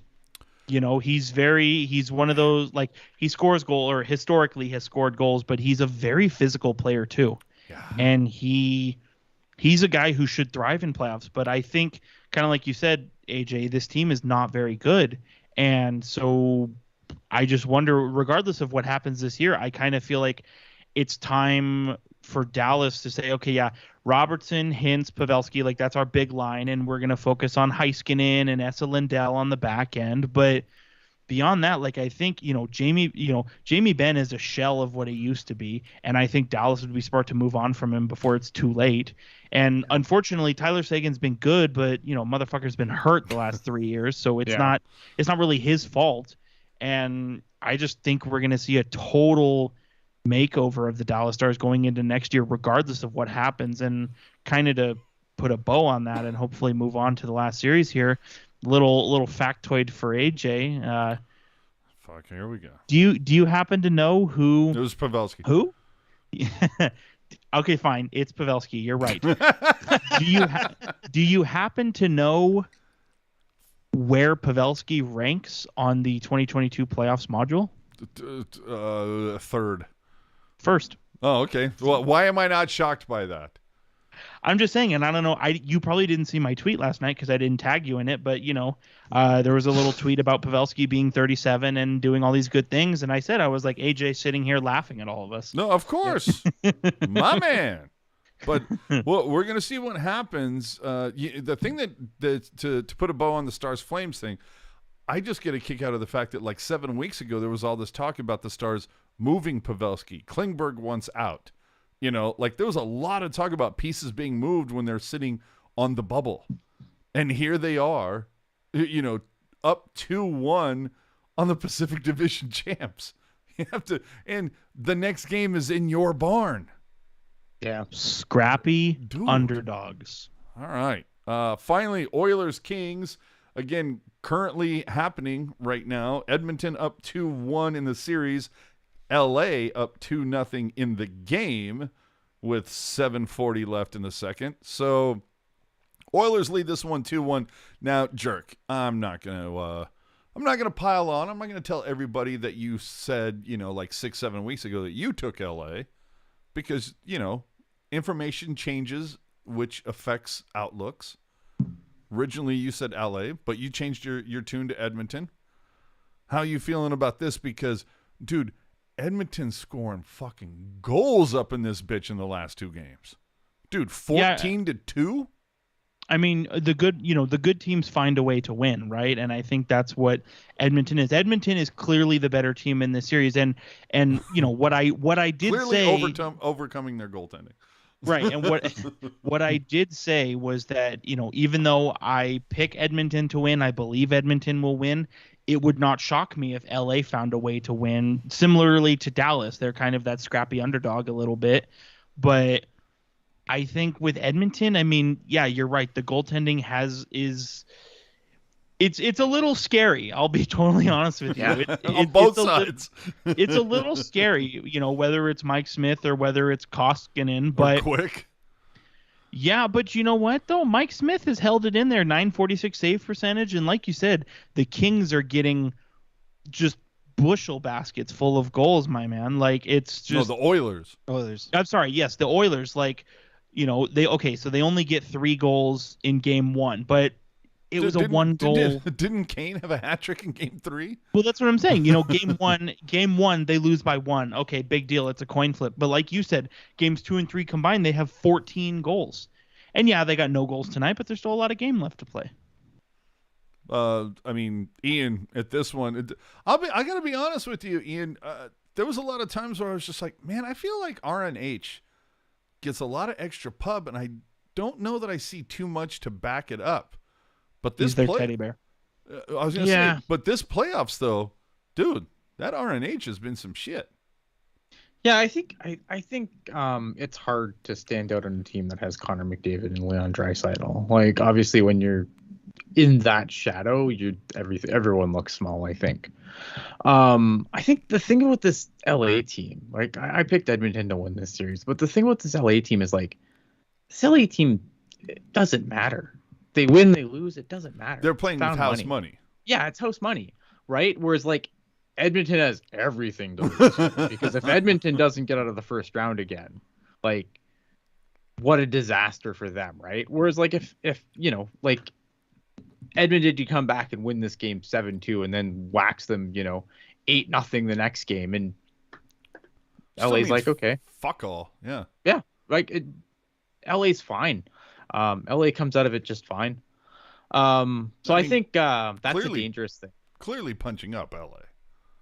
He's one of those, like, he scores goal, or historically has scored goals, but he's a very physical player too. Yeah. And he's a guy who should thrive in playoffs. But I think, kind of like you said, AJ, this team is not very good. And so I just wonder, regardless of what happens this year, I kind of feel like it's time for Dallas to say, okay, yeah, Robertson, Hintz, Pavelski, like that's our big line, and we're going to focus on Heiskanen and Esa Lindell on the back end. But beyond that, like, I think, Jamie Benn is a shell of what he used to be, and I think Dallas would be smart to move on from him before it's too late. And unfortunately, Tyler Sagan's been good, but motherfucker's been hurt the last 3 years, so it's not really his fault. And I just think we're going to see a total makeover of the Dallas Stars going into next year, regardless of what happens. And kind of to put a bow on that and hopefully move on to the last series here, little factoid for AJ. Fuck, here we go. Do you happen to know who? It was Pavelski. Who? Okay, fine. It's Pavelski. You're right. Do you happen to know where Pavelski ranks on the 2022 playoffs module? Third. First. Oh, okay. Well, why am I not shocked by that? I'm just saying, and I don't know. You probably didn't see my tweet last night because I didn't tag you in it. But there was a little tweet about Pavelski being 37 and doing all these good things, and I said I was like AJ sitting here laughing at all of us. No, of course, my man. But well, we're gonna see what happens. The thing that to put a bow on the Stars Flames thing, I just get a kick out of the fact that like 7 weeks ago there was all this talk about the Stars moving Pavelski. Klingberg wants out. Like there was a lot of talk about pieces being moved when they're sitting on the bubble. And here they are, up 2-1 on the Pacific Division champs. You have to, and the next game is in your barn. Yeah. Scrappy underdogs. All right. Finally, Oilers Kings. Again, currently happening right now. Edmonton up 2-1 in the series. LA up 2-0 in the game with 7:40 left in the second. So Oilers lead this one 2-1. Now, Jerk, I'm not gonna pile on. I'm not gonna tell everybody that you said, like 6-7 weeks ago that you took LA, because information changes, which affects outlooks. Originally, you said LA, but you changed your tune to Edmonton. How are you feeling about this? Because, dude, Edmonton's scoring fucking goals up in this bitch in the last 2 games. Dude, 14-2? I mean, the good teams find a way to win, right? And I think that's what Edmonton is. Edmonton is clearly the better team in this series. And what I did clearly say, overcoming their goaltending. Right. And what I did say was that, even though I pick Edmonton to win, I believe Edmonton will win. It would not shock me if LA found a way to win. Similarly to Dallas, they're kind of that scrappy underdog a little bit. But I think with Edmonton, I mean, yeah, you're right. The goaltending it's a little scary. I'll be totally honest with you. Yeah. On both sides. It's a little scary, whether it's Mike Smith or whether it's Koskinen. Or But Quick. yeah, but you know what though? Mike Smith has held it in there, 946 save percentage, and like you said, the Kings are getting just bushel baskets full of goals, my man. Like it's just No, the Oilers. I'm sorry, yes, the Oilers, like, so they only get 3 goals in game 1, but it was a 1 goal. Didn't Kane have a hat trick in game 3? Well, that's what I'm saying. Game one, they lose by 1. Okay, big deal. It's a coin flip. But like you said, games 2 and 3 combined, they have 14 goals. And yeah, they got no goals tonight, but there's still a lot of game left to play. I mean, Ian, at this one, I got to be honest with you, Ian. There was a lot of times where I was just like, man, I feel like RNH gets a lot of extra pub, and I don't know that I see too much to back it up. But this He's their teddy bear. I was gonna say, but this playoffs though, dude, that RNH has been some shit. Yeah, I think it's hard to stand out on a team that has Connor McDavid and Leon Draisaitl. Like, obviously, when you're in that shadow, everyone looks small. I think. I think the thing about this LA team, like, I picked Edmonton to win this series, but the thing about this LA team is, like, this LA team, it doesn't matter. They win, they lose, it doesn't matter. They're playing with house money. Yeah, it's house money, right? Whereas, like, Edmonton has everything to lose because if Edmonton doesn't get out of the first round again, like, what a disaster for them, right? Whereas, like, if like, Edmonton to come back and win this game 7-2 and then wax them, 8-0 the next game, and LA's like, okay, fuck all, yeah, like, LA's fine. LA comes out of it just fine. I think that's clearly, a dangerous thing. Clearly punching up LA.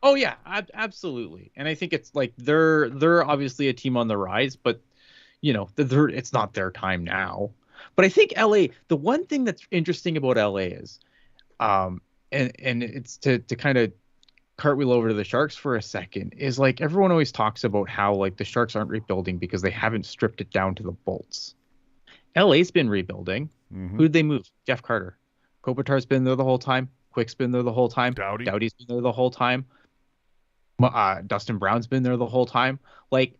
Oh yeah, absolutely. And I think it's like they're obviously a team on the rise, but it's not their time now. But I think LA, the one thing that's interesting about LA is, and it's to kind of cartwheel over to the Sharks for a second, is like everyone always talks about how like the Sharks aren't rebuilding because they haven't stripped it down to the bolts. LA's been rebuilding. Mm-hmm. Who'd they move? Jeff Carter. Kopitar's been there the whole time. Quick's been there the whole time. Doughty's been there the whole time. Dustin Brown's been there the whole time. Like,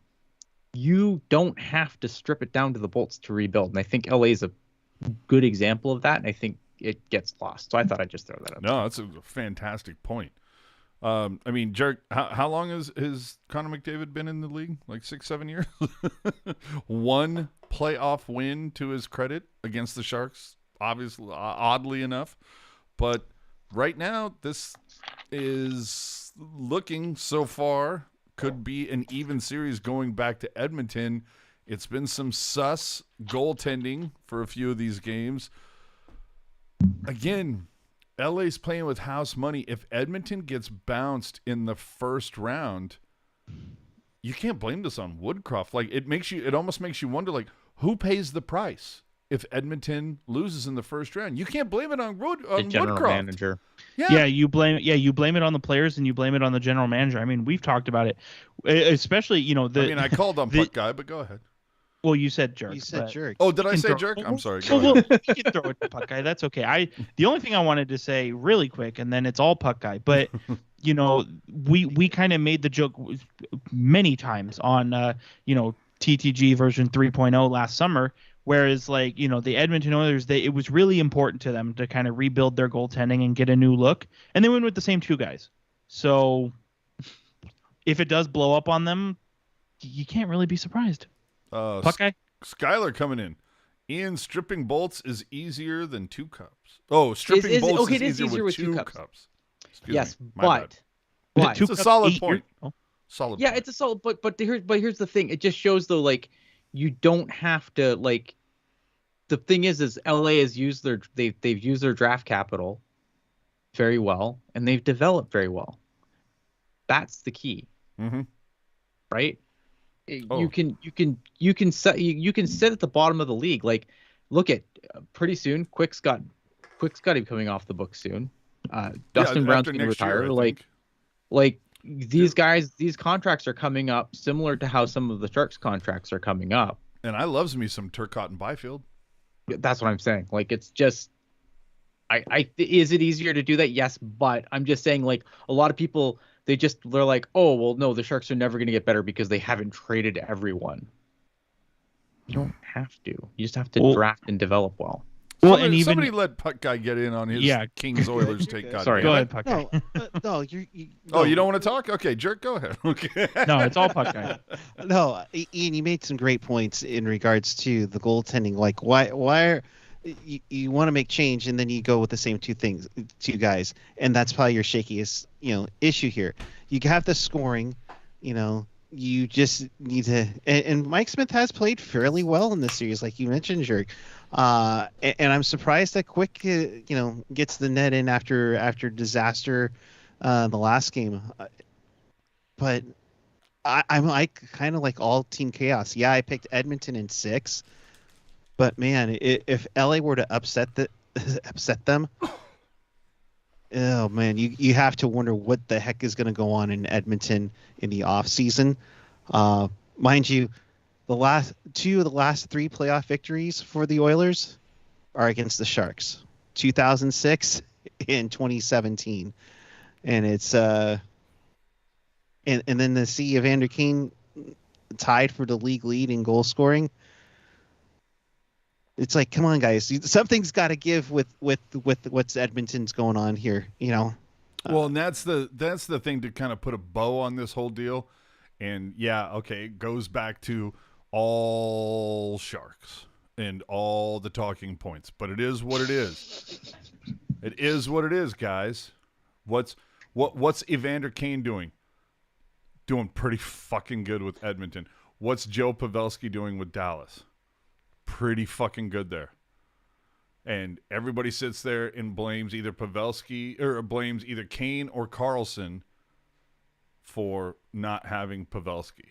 you don't have to strip it down to the bolts to rebuild. And I think LA's a good example of that. And I think it gets lost. So I thought I'd just throw that up. No, that's a fantastic point. I mean, Jerk, how long has Connor McDavid been in the league? Like 6-7 years? One playoff win to his credit against the Sharks, obviously, oddly enough. But right now, this is looking so far could be an even series going back to Edmonton. It's been some sus goaltending for a few of these games. Again, LA's playing with house money. If Edmonton gets bounced in the first round, you can't blame this on Woodcroft. Like, it almost makes you wonder, like, who pays the price if Edmonton loses in the first round? You can't blame it on the general Woodcroft. Manager. Yeah, you blame it on the players and you blame it on the general manager. I mean, we've talked about it, especially I called on Puck Guy, but go ahead. Well, you said jerk. You said jerk. Oh, did I say jerk? I'm sorry. Go Well, ahead. we can throw it to Puck Guy. That's okay. The only thing I wanted to say really quick, and then it's all Puck Guy, but we kind of made the joke many times on TTG version 3.0 last summer, whereas like the Edmonton Oilers, it was really important to them to kind of rebuild their goaltending and get a new look, and they went with the same 2 guys. So if it does blow up on them, you can't really be surprised. Puck Guy? Skylar coming in. Ian, stripping bolts is easier than 2 cups. Oh, stripping bolts is easier with 2 cups. Yes, me. but it's a solid point. Solid. Yeah, point. it's a solid. But here's the thing. It just shows though, like, you don't have to, like. The thing is LA has used they've used their draft capital very well, and they've developed very well. That's the key, right? Oh. You can sit at the bottom of the league. Like, look at pretty soon. Quick's got him coming off the book soon. Dustin Brown's going to retire. Like these guys, these contracts are coming up similar to how some of the Sharks contracts are coming up. And I loves me some Turcotte and Byfield. That's what I'm saying. Like, it's just, is it easier to do that? Yes, but I'm just saying, like, a lot of people, they're like, oh, well, no, the Sharks are never going to get better because they haven't traded everyone. You don't have to. You just have to draft and develop well. Well, somebody let Puck Guy get in on his Kings Oilers take. Sorry, go ahead, Puck Guy. No, Oh, you don't want to talk? Okay, Jerk, go ahead. Okay. No, it's all Puck Guy. No, Ian, you made some great points in regards to the goaltending. Like, why are you want to make change and then you go with the same two guys, and that's probably your shakiest issue here. You have the scoring, you just need to. And Mike Smith has played fairly well in this series, like you mentioned, Jerk. And I'm surprised that Quick, gets the net in after disaster, the last game. But I'm kind of like all team chaos. Yeah, I picked Edmonton in 6, but man, if LA were to upset them, oh man, you have to wonder what the heck is going to go on in Edmonton in the off season. Mind you, the last 3 playoff victories for the Oilers are against the Sharks, 2006 and 2017, and it's and then to see Evander Kane tied for the league lead in goal scoring. It's like, come on, guys, something's got to give with what's Edmonton's going on here, Well, and that's the thing to kind of put a bow on this whole deal, and it goes back to all Sharks and all the talking points, but it is what it is. It is what it is, guys. What's Evander Kane doing? Doing pretty fucking good with Edmonton. What's Joe Pavelski doing with Dallas? Pretty fucking good there. And everybody sits there and blames either Pavelski or blames either Kane or Karlsson for not having Pavelski.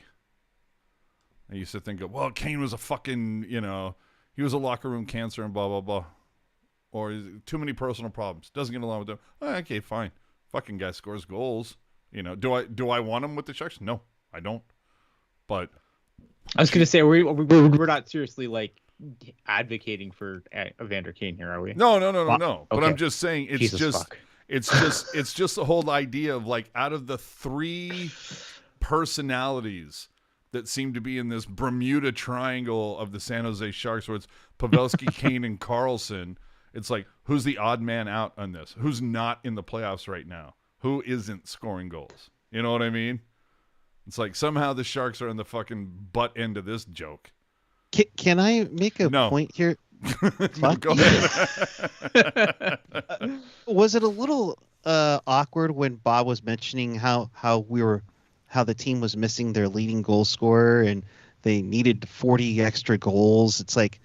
I used to think of, well, Kane was a fucking, he was a locker room cancer and blah, blah, blah. Or too many personal problems. Doesn't get along with them. Okay, fine. Fucking guy scores goals. Do I want him with the Sharks? No, I don't. But I was going to say, we're not seriously, like, advocating for Evander Kane here, are we? No. Okay. But I'm just saying, it's just the whole idea of, like, out of the 3 personalities that seem to be in this Bermuda Triangle of the San Jose Sharks, where it's Pavelski, Kane, and Karlsson. It's like, who's the odd man out on this? Who's not in the playoffs right now? Who isn't scoring goals? You know what I mean? It's like somehow the Sharks are in the fucking butt end of this joke. Can I make a point here? Go ahead. Was it a little awkward when Bob was mentioning how the team was missing their leading goal scorer and they needed 40 extra goals? It's like,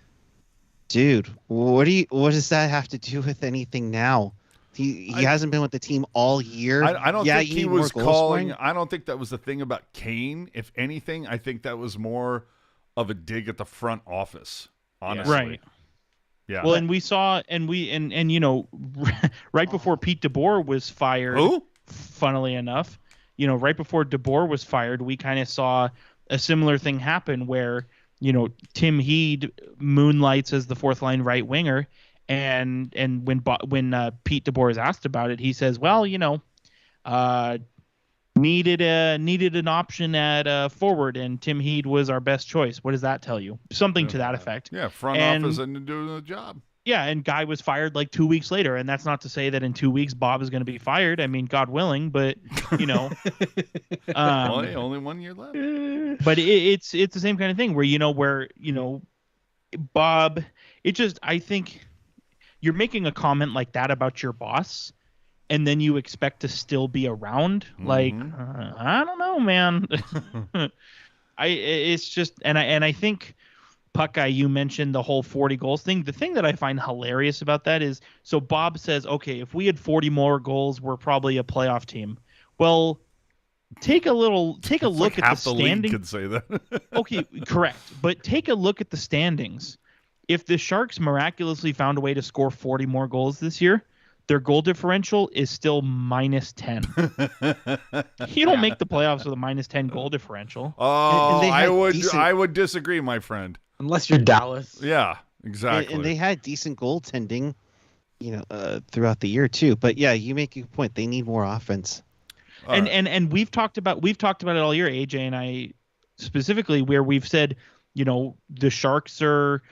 dude, what does that have to do with anything now? He hasn't been with the team all year. I don't think he was calling. I don't think that was the thing about Kane. If anything, I think that was more of a dig at the front office, honestly. Right. Yeah. Well, and we saw, right before Pete DeBoer was fired. Who? Funnily enough, right before DeBoer was fired, we kind of saw a similar thing happen where, Tim Heed moonlights as the fourth line right winger. And when Pete DeBoer is asked about it, he says, well, needed an option at forward, and Tim Heed was our best choice. What does that tell you? Something to that effect. Yeah, front office and doing the job. Yeah, and Guy was fired like 2 weeks later, and that's not to say that in 2 weeks Bob is going to be fired. I mean, God willing, but only 1 year left. But it's the same kind of thing where Bob. I think you're making a comment like that about your boss, and then you expect to still be around. Like, I don't know, man. I think, Puck Guy, you mentioned the whole 40 goals thing. The thing that I find hilarious about that is, so Bob says, okay, if we had 40 more goals, we're probably a playoff team. Well, take a look at the standings. League could say that. Okay, correct. But take a look at the standings. If the Sharks miraculously found a way to score 40 more goals this year, their goal differential is still -10. You don't make the playoffs with a -10 goal differential. Oh, I would disagree, my friend. Unless you're Dallas. Yeah, exactly. And they had decent goaltending, throughout the year too. But yeah, you make a good point. They need more offense. And we've talked about it all year, AJ and I specifically, where we've said, the Sharks are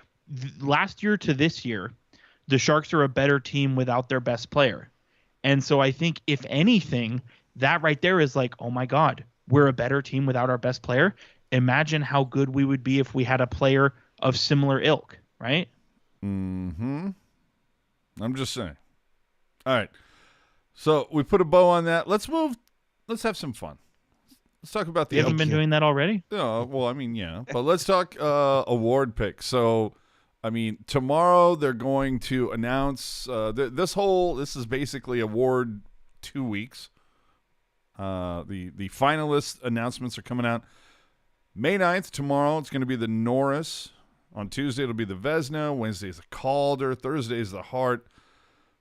last year to this year, the Sharks are a better team without their best player. And so I think if anything, that right there is like, oh my God, we're a better team without our best player. Imagine how good we would be if we had a player of similar ilk, right? Mm-hmm. I'm just saying. All right. So we put a bow on that. Let's move. Let's have some fun. Let's talk about the. You haven't been doing that already? No. Well, I mean, yeah. But let's talk award picks. So, I mean, tomorrow they're going to announce this is basically award 2 weeks. The finalist announcements are coming out May 9th. Tomorrow it's going to be the Norris. On Tuesday it'll be the Vezina. Wednesday is the Calder. Thursday is the Hart.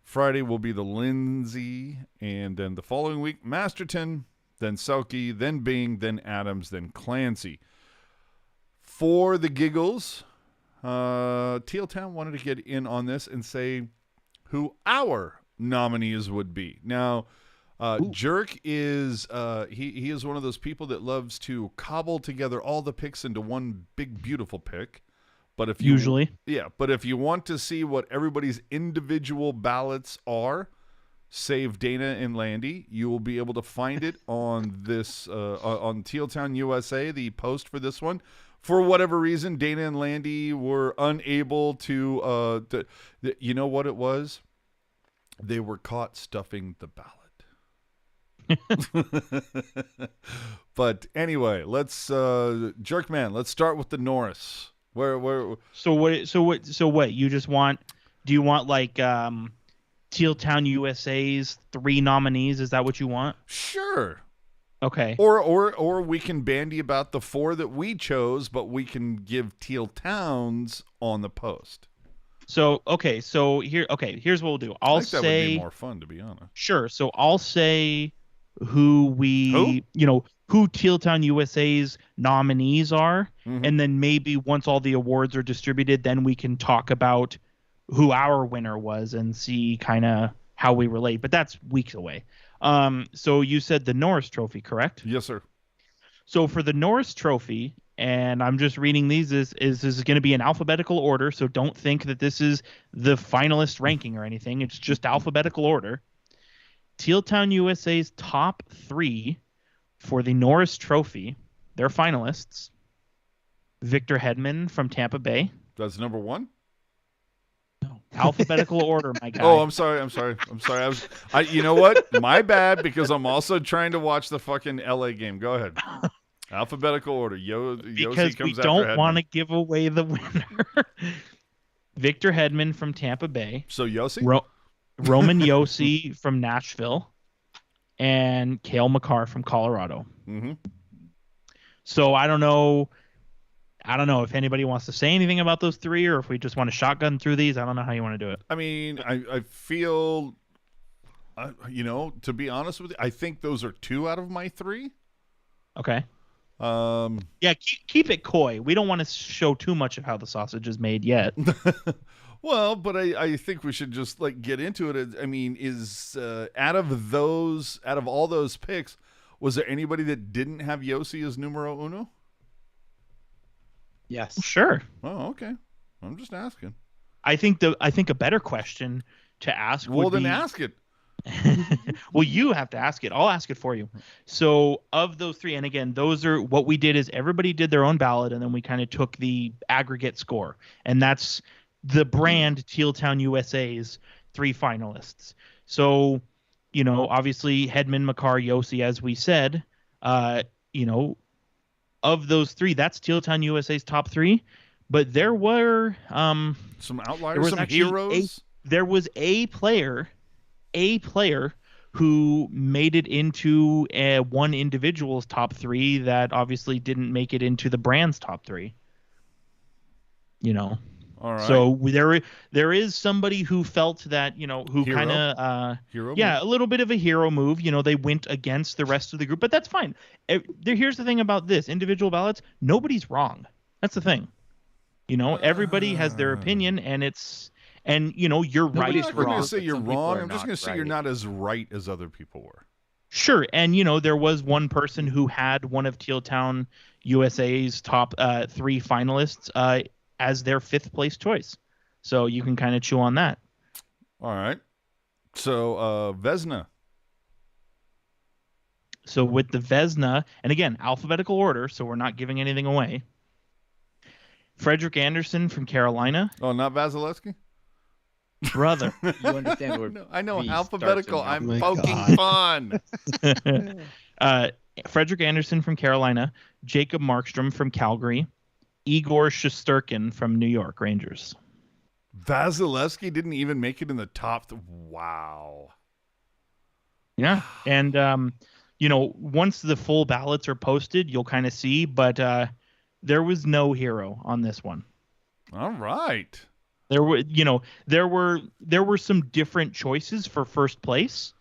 Friday will be the Lindsay, and then the following week, Masterton, then Selke, then Bing, then Adams, then Clancy. For the giggles, Teal Town wanted to get in on this and say who our nominees would be. Now, Jerk is he is one of those people that loves to cobble together all the picks into one big, beautiful pick. But if if you want to see what everybody's individual ballots are, save Dana and Landy, you will be able to find it on this on Teal Town USA, the post for this one. For whatever reason, Dana and Landy were unable to you know what it was? They were caught stuffing the ballot. But anyway, let's Jerkman, let's start with the Norris. Where So what you just want? Do you want like Teal Town USA's 3 nominees? Is that what you want? Sure. Okay. Or we can bandy about the 4 that we chose, but we can give Teal Towns on the post. So here's what we'll do. I'll that would be more fun, to be honest. Sure. So I'll say who Teal Town USA's nominees are, and then maybe once all the awards are distributed, then we can talk about who our winner was and see kind of how we relate. But that's weeks away. So you said the Norris Trophy, correct? Yes, sir. So for the Norris Trophy, and I'm just reading these, is going to be in alphabetical order, so don't think that this is the finalist ranking or anything. It's just alphabetical order. Teal Town USA's top 3 for the Norris Trophy, they're finalists. Victor Hedman from Tampa Bay. That's number 1? No. Alphabetical order, my guy. Oh, I'm sorry. You know what? My bad, because I'm also trying to watch the fucking LA game. Go ahead. Alphabetical order. Because we don't want to give away the winner. Victor Hedman from Tampa Bay. So Yossi? Roman Yossi from Nashville. And Cale Makar from Colorado. Mm-hmm. So I don't know if anybody wants to say anything about those 3, or if we just want to shotgun through these. I don't know how you want to do it. I mean, I feel, to be honest with you, I think those are 2 out of my 3. Okay. Yeah, keep it coy. We don't want to show too much of how the sausage is made yet. Well, but I think we should just get into it. I mean, is out of all those picks, was there anybody that didn't have Yossi as numero uno? Yes. Sure. Oh, okay. I'm just asking. I think a better question to ask would be... Well, then ask it. Well, you have to ask it. I'll ask it for you. So of those 3, and again, those are what we did is everybody did their own ballot, and then we kind of took the aggregate score. And that's the brand Teal Town USA's 3 finalists. So, obviously Hedman, Makar, Yossi, as we said, of those 3, that's Teal Town USA's top 3. But there were some outliers, some heroes. There was a player who made it into one individual's top 3 that obviously didn't make it into the brand's top 3. All right. So there is somebody who felt that, who kind of, a little bit of a hero move. They went against the rest of the group, but that's fine. Here's the thing about this individual ballots. Nobody's wrong. That's the thing. You know, everybody has their opinion, and you're right. Nobody's I'm not going wrong, to say but you're some people wrong. are I'm just not going to say you're right. not as right as other people were. Sure, and there was one person who had one of Teal Town USA's top 3 finalists as their 5th place choice. So you can kind of chew on that. All right. So Vezina. So with the Vezina, and again, alphabetical order, so we're not giving anything away. Frederick Anderson from Carolina. Oh, not Vasilevsky? Brother. You understand where No, I know V alphabetical. starts in I'm Oh my poking God. fun. Frederick Anderson from Carolina. Jacob Markstrom from Calgary. Igor Shesterkin from New York Rangers. Vasilevsky didn't even make it in the top. Wow. Yeah. And, once the full ballots are posted, you'll kind of see. But there was no hero on this one. All right. There were some different choices for first place,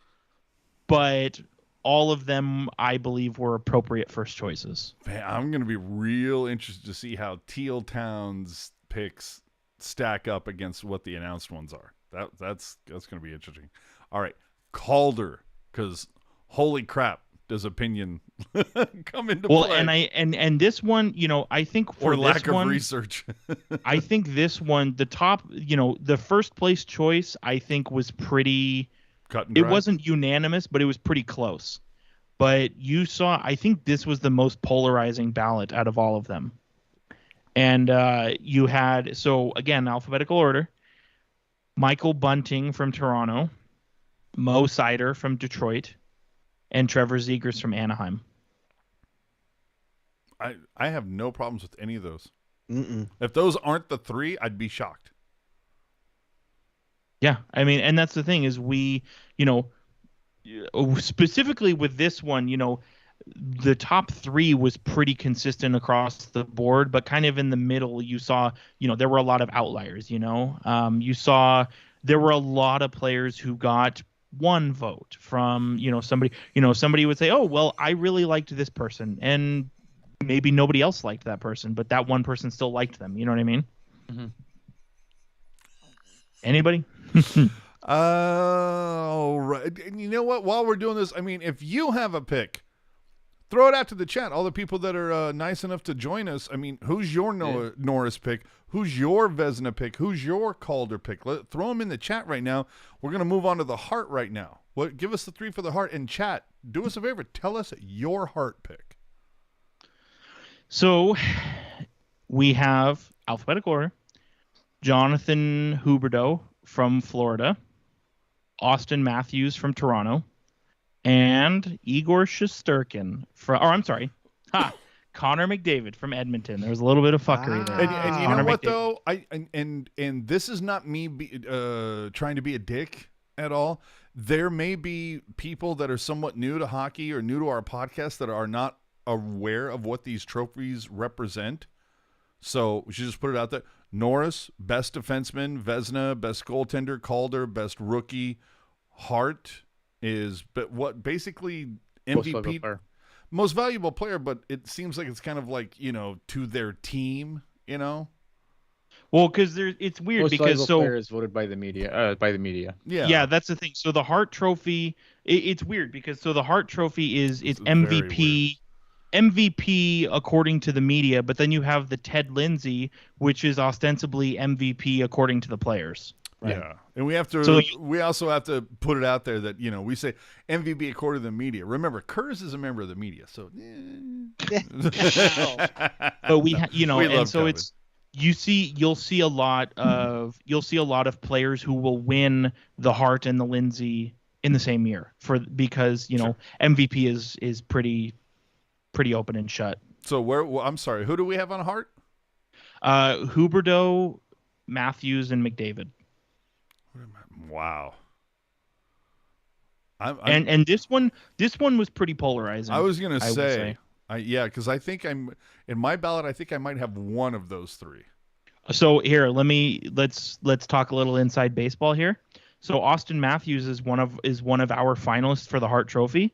but all of them, I believe, were appropriate first choices. Man, I'm going to be real interested to see how Teal Town's picks stack up against what the announced ones are. That's going to be interesting. All right, Calder, because holy crap, does opinion come into Well, play? and this one, I think for Or this lack of one, research. I think this one, the top, the first place choice, I think was pretty. Cut and It dry. wasn't unanimous, but it was pretty close. But I think this was the most polarizing ballot out of all of them. And you had, so again, alphabetical order, Michael Bunting from Toronto, Mo Sider from Detroit, and Trevor Zegras from Anaheim. I have no problems with any of those. Mm-mm. If those aren't the 3, I'd be shocked. Yeah, I mean, and that's the thing is we, specifically with this one, the top 3 was pretty consistent across the board, but kind of in the middle, you saw, there were a lot of outliers. You saw there were a lot of players who got 1 vote from, somebody would say, oh, well, I really liked this person, and maybe nobody else liked that person, but that one person still liked them. You know what I mean? Mm-hmm. Anybody? All right. And you know what? While we're doing this, I mean, if you have a pick, throw it out to the chat. All the people that are nice enough to join us. I mean, who's your Norris pick? Who's your Vezina pick? Who's your Calder pick? Throw them in the chat right now. We're going to move on to the Hart right now. Give us the 3 for the Hart. And chat, do us a favor. Tell us your Hart pick. So we have alphabetical order. Jonathan Huberdeau from Florida, Austin Matthews from Toronto, and Igor Shesterkin Connor McDavid from Edmonton. There was a little bit of fuckery there. And you Connor know what McDavid. though? And this is not me trying to be a dick at all. There may be people that are somewhat new to hockey or new to our podcast that are not aware of what these trophies represent. So we should just put it out there. Norris, best defenseman. Vezina, best goaltender. Calder, best rookie. Hart is basically MVP, most valuable player, but it seems like it's kind of like, to their team, Well, because it's weird Most because player is voted by the media. Yeah, that's the thing. So the Hart Trophy, it's weird because the Hart Trophy it's very MVP according to the media, but then you have the Ted Lindsay, which is ostensibly MVP according to the players. Right. Yeah, and we also have to put it out there that we say MVP according to the media. Remember, Kurz is a member of the media, so. But we We and love so Kevin. it's you'll see a lot of players who will win the Hart and the Lindsay in the same year because MVP is pretty open and shut. So I'm sorry, who do we have on Hart? Huberdeau, Matthews, and McDavid. Wow. And this one was pretty polarizing. I was gonna would say. Because I think I'm in my ballot. I think I might have one of those 3. So here, let's talk a little inside baseball here. So Austin Matthews is one of our finalists for the Hart Trophy.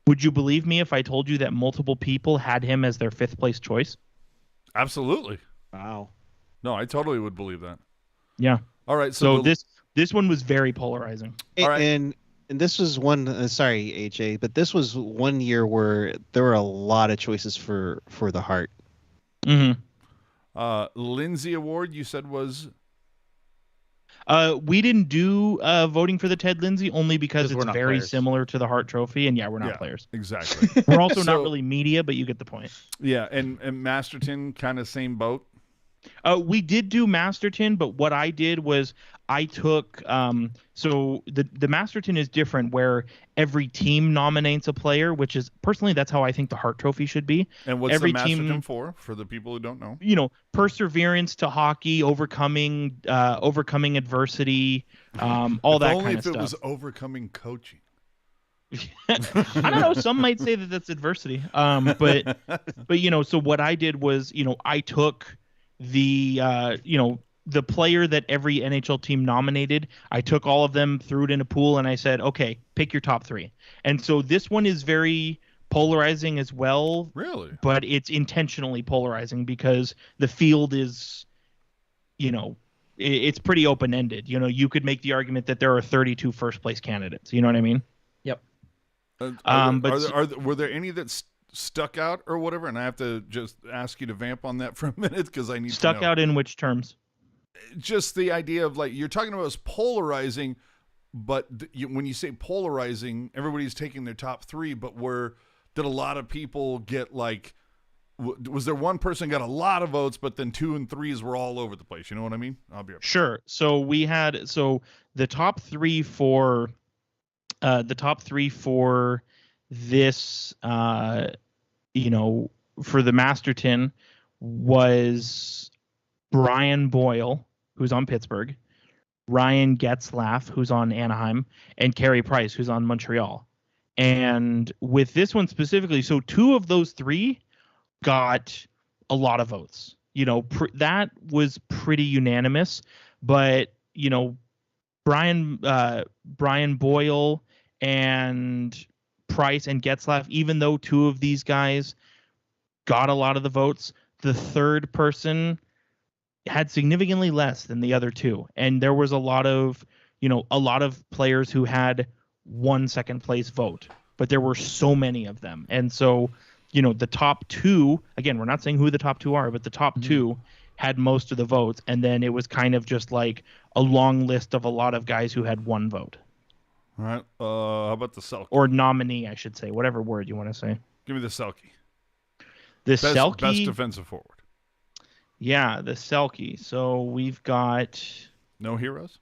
Would you believe me if I told you that multiple people had him as their 5th place choice? Absolutely. Wow. No, I totally would believe that. Yeah. All right. So this one was very polarizing. All right. And this was one. Sorry, AJ, but this was one year where there were a lot of choices for the Hart. Lindsay Award, you said was. We didn't do voting for the Ted Lindsay only because it's very players. Similar to the Hart Trophy, and we're not players. Exactly. We're also not really media, but you get the point. Yeah, and Masterton, kind of same boat. We did do Masterton, but what I did was I took so the Masterton is different where every team nominates a player, which is personally that's how I think the Hart Trophy should be. And what's every the Masterton team, for the people who don't know? Perseverance to hockey, overcoming adversity, all that only kind of if stuff. it was overcoming coaching. I don't know. Some might say that that's adversity. But so what I did was, I took the player that every NHL team nominated. I took all of them, threw it in a pool, and I said, okay, pick your top 3. And so this one is very polarizing as well. Really? But it's intentionally polarizing because the field is, it's pretty open-ended. You could make the argument that there are 32 first-place candidates. You know what I mean? Yep. Were there any that stuck out or whatever? And I have to just ask you to vamp on that for a minute because I need stuck to know. Out in which terms? Just the idea of you're talking about as polarizing, but when you say polarizing, everybody's taking their top 3. But did a lot of people get was there one person got a lot of votes, but then 2 and 3s were all over the place? You know what I mean? I'll be right back. Sure. So we had the top 3 for this for the Masterton was Brian Boyle, who's on Pittsburgh, Ryan Getzlaff, who's on Anaheim, and Carey Price, who's on Montreal. And with this one specifically, so 2 of those 3 got a lot of votes. That was pretty unanimous. But Brian Boyle and Price and Getzlaff, even though 2 of these guys got a lot of the votes, the third person had significantly less than the other 2. And there was a lot of players who had 1 second place vote, but there were so many of them. And so, the top 2, again, we're not saying who the top 2 are, but the top 2 had most of the votes. And then it was kind of just like a long list of a lot of guys who had 1 vote. All right. How about the Selke? Or nominee, I should say, whatever word you want to say. Give me the Selke. Selke. Best defensive forward. Yeah, the Selke. So we've got no heroes.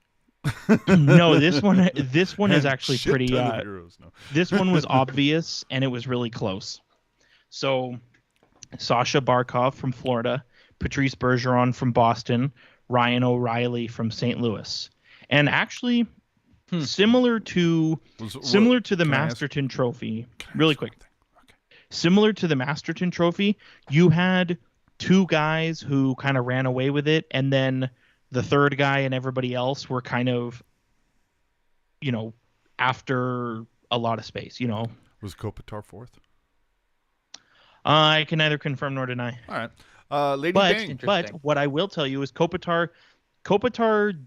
No, this one is actually pretty. Heroes, no. This one was obvious and it was really close. So Sasha Barkov from Florida, Patrice Bergeron from Boston, Ryan O'Reilly from St. Louis, and actually. Similar to the Masterton Trophy, really quick. Okay. Similar to the Masterton Trophy, you had 2 guys who kind of ran away with it, and then the third guy and everybody else were kind of, after a lot of space. Was Kopitar 4th? I can neither confirm nor deny. All right, Lady Bang. But what I will tell you is Kopitar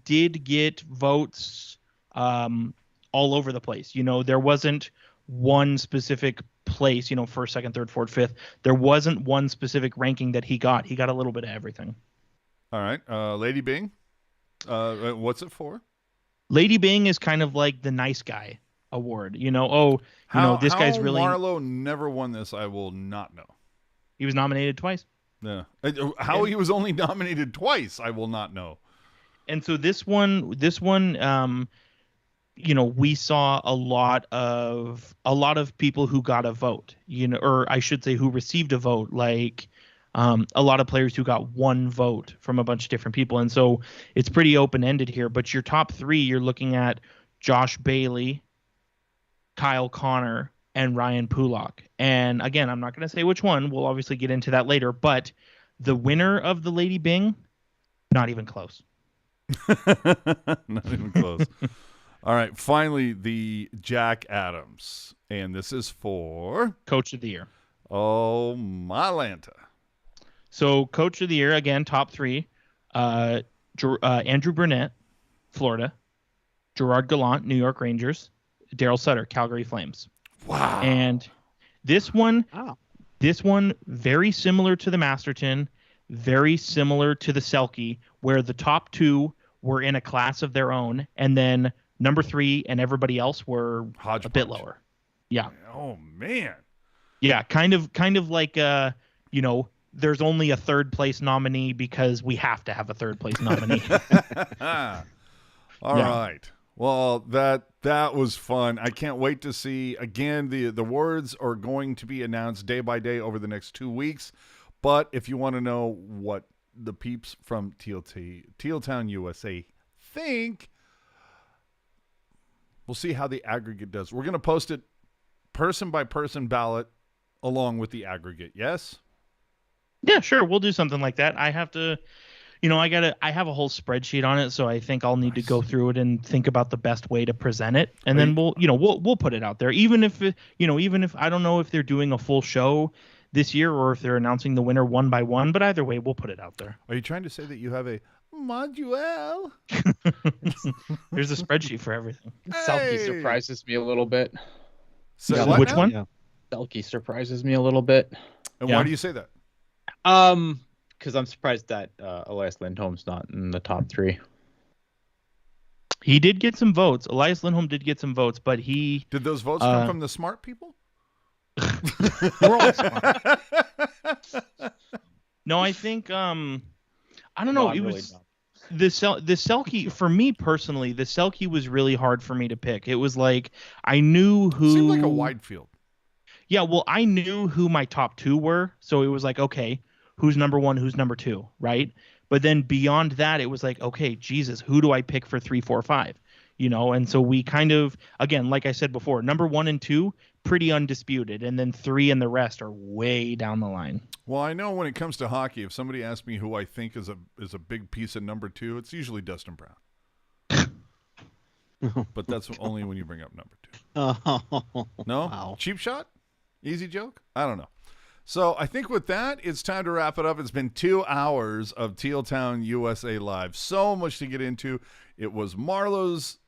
did get votes. All over the place. There wasn't one specific place, first, second, third, fourth, fifth. There wasn't one specific ranking that he got. He got a little bit of everything. All right. Lady Bing, what's it for? Lady Bing is kind of like the nice guy award. This guy's really. Marleau never won this, I will not know. He was nominated twice. Yeah. He was only nominated twice, I will not know. And so this one, we saw a lot of people who got a vote, or I should say who received a vote, like a lot of players who got 1 vote from a bunch of different people. And so it's pretty open-ended here, but your top 3, you're looking at Josh Bailey, Kyle Connor, and Ryan Pulock. And again, I'm not going to say which one. We'll obviously get into that later, but the winner of the Lady Bing, not even close. Not even close. All right, finally, the Jack Adams. And this is for? Coach of the Year. Oh, Mylanta. So Coach of the Year, again, top 3. Andrew Burnett, Florida, Gerard Gallant, New York Rangers, Daryl Sutter, Calgary Flames. Wow. And this one, Wow. very similar to the Masterton, very similar to the Selke, where the top two were in a class of their own, and then number 3 and everybody else were a bit lower. Yeah. Oh man. Yeah, kind of like there's only a third place nominee because we have to have a third place nominee. All right. Well, that was fun. I can't wait to see. Again, the words are going to be announced day by day over the next 2 weeks. But if you want to know what the peeps from Teal Town, USA think, we'll see how the aggregate does. We're going to post it person by person ballot along with the aggregate. Yes? Yeah, sure. We'll do something like that. I have to, I have a whole spreadsheet on it, so I think I'll need to go through it and think about the best way to present it, and then we'll put it out there. Even if I don't know if they're doing a full show this year or if they're announcing the winner one by one, but either way, we'll put it out there. Are you trying to say that you have a module? There's a spreadsheet for everything. Selke surprises me a little bit. So which one? Yeah. Selke surprises me a little bit. And why do you say that? Because I'm surprised that Elias Lindholm's not in the top 3. He did get some votes. Elias Lindholm did get some votes, but he Did those votes come from the smart people? we're all smart. No, I think I don't know. I'm It really was dumb. the Selke for me personally. The Selke was really hard for me to pick. It was like I knew who Seemed like a wide field. Yeah, well, I knew who my top 2 were, so it was like, okay, who's number 1, who's number 2, right? But then beyond that, it was like, okay, Jesus, who do I pick for 3, 4, 5? And so we kind of, again, like I said before, number 1 and 2, pretty undisputed, and then 3 and the rest are way down the line. Well, I know when it comes to hockey, if somebody asks me who I think is a big piece of number 2, it's usually Dustin Brown. But that's only when you bring up number 2. No? Wow. Cheap shot? Easy joke? I don't know. So I think with that, it's time to wrap it up. It's been 2 hours of Teal Town USA Live. So much to get into. It was Marleau's,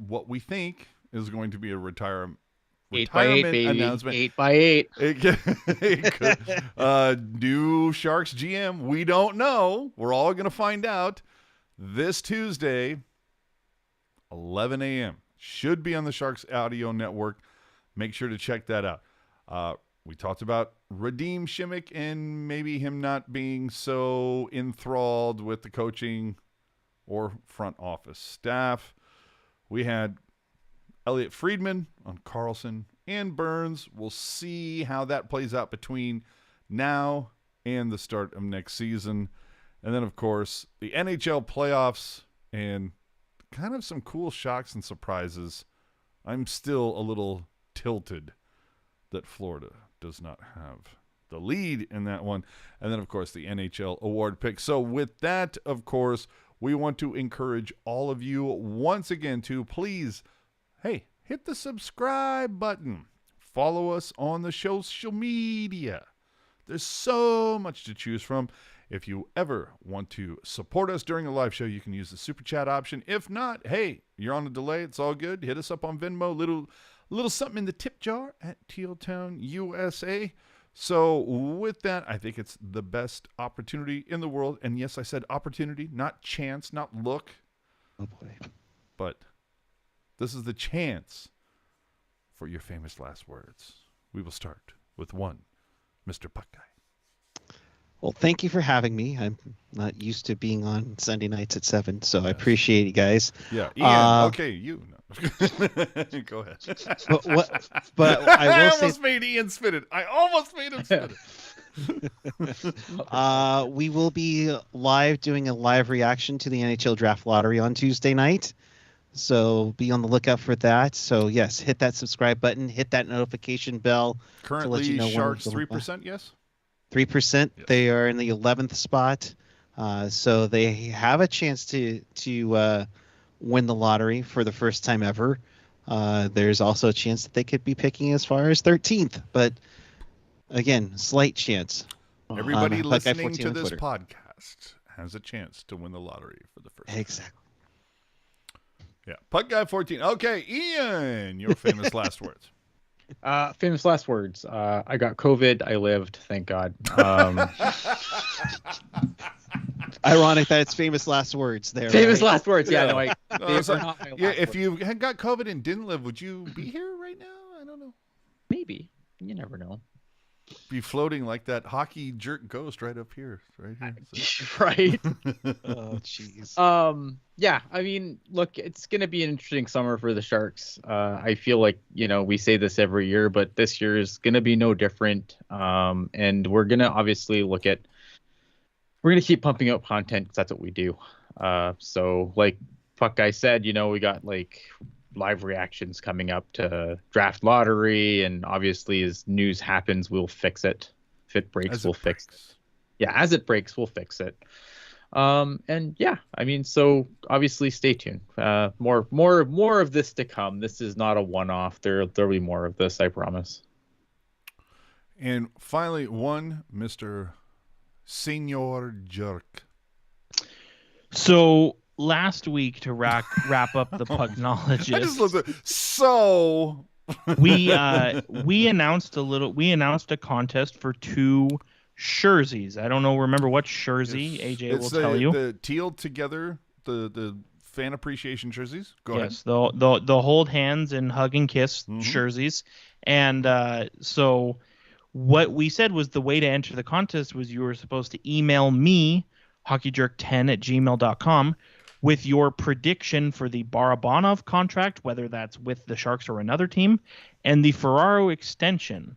what we think is going to be a retirement 8x8, baby. announcement. 8x8. It could. New Sharks GM. We don't know. We're all going to find out this Tuesday, 11 a.m. Should be on the Sharks Audio Network. Make sure to check that out. We talked about Radim Simek and maybe him not being so enthralled with the coaching or front office staff. We had Elliotte Friedman on Karlsson and Burns. We'll see how that plays out between now and the start of next season. And then, of course, the NHL playoffs and kind of some cool shocks and surprises. I'm still a little tilted that Florida does not have the lead in that one. And then, of course, the NHL award pick. So with that, of course, we want to encourage all of you once again to please, hey, hit the subscribe button. Follow us on the social media. There's so much to choose from. If you ever want to support us during a live show, you can use the super chat option. If not, hey, you're on a delay. It's all good. Hit us up on Venmo. Little something in the tip jar at Teal Town USA. So with that, I think it's the best opportunity in the world. And yes, I said opportunity, not chance, not look. Oh boy. But this is the chance for your famous last words. We will start with one, Mr. Buckeye. Well, thank you for having me. I'm not used to being on Sunday nights at 7, so I appreciate you guys. Yeah, Ian. Okay, you. No. Go ahead. But I will say, almost made Ian spit it. I almost made him spit it. we will be doing a live reaction to the NHL Draft Lottery on Tuesday night. So be on the lookout for that. So yes, hit that subscribe button, hit that notification bell. Currently, to let you know Sharks when 3%. Yes. 3%. Yes. They are in the 11th spot, so they have a chance to win the lottery for the first time ever. There's also a chance that they could be picking as far as 13th, but again, slight chance. Everybody Buckeye listening 14 to on this Twitter. podcast has a chance to win the lottery for the first. Exactly. Yeah. Puck Guy 14. Okay, Ian, your famous last words. Famous last words. I got COVID. I lived. Thank God. Ironic that it's famous last words there. Famous right? last words. Yeah, Yeah. no, No, they it's were like- not my yeah, last if words. you had got COVID and didn't live, would you be here right now? I don't know. Maybe. You never know. Be floating like that hockey jerk ghost right up here. Right here. Right. Oh, jeez. Yeah, I mean, look, it's going to be an interesting summer for the Sharks. I feel like, we say this every year, but this year is going to be no different. And we're going to obviously we're going to keep pumping out content because that's what we do. So like Puck Guy said, we got like live reactions coming up to draft lottery. And obviously as news happens, we'll fix it. If it breaks, we'll fix it. Yeah, as it breaks, we'll fix it. And yeah, I mean, so obviously stay tuned. More of this to come. This is not a one-off. There'll be more of this, I promise. And finally, Mr. Senor Jerk. So last week, to wrap up the Pucknologist, I just looked at so. we announced a contest for 2 jerseys. I don't know. Remember what jersey? AJ will tell you. The Teal together, the fan appreciation jerseys. Go ahead. Yes, the hold hands and hug and kiss jerseys. And so what we said was the way to enter the contest was you were supposed to email me, hockeyjerk10@gmail.com, with your prediction for the Barabanov contract, whether that's with the Sharks or another team, and the Ferraro extension.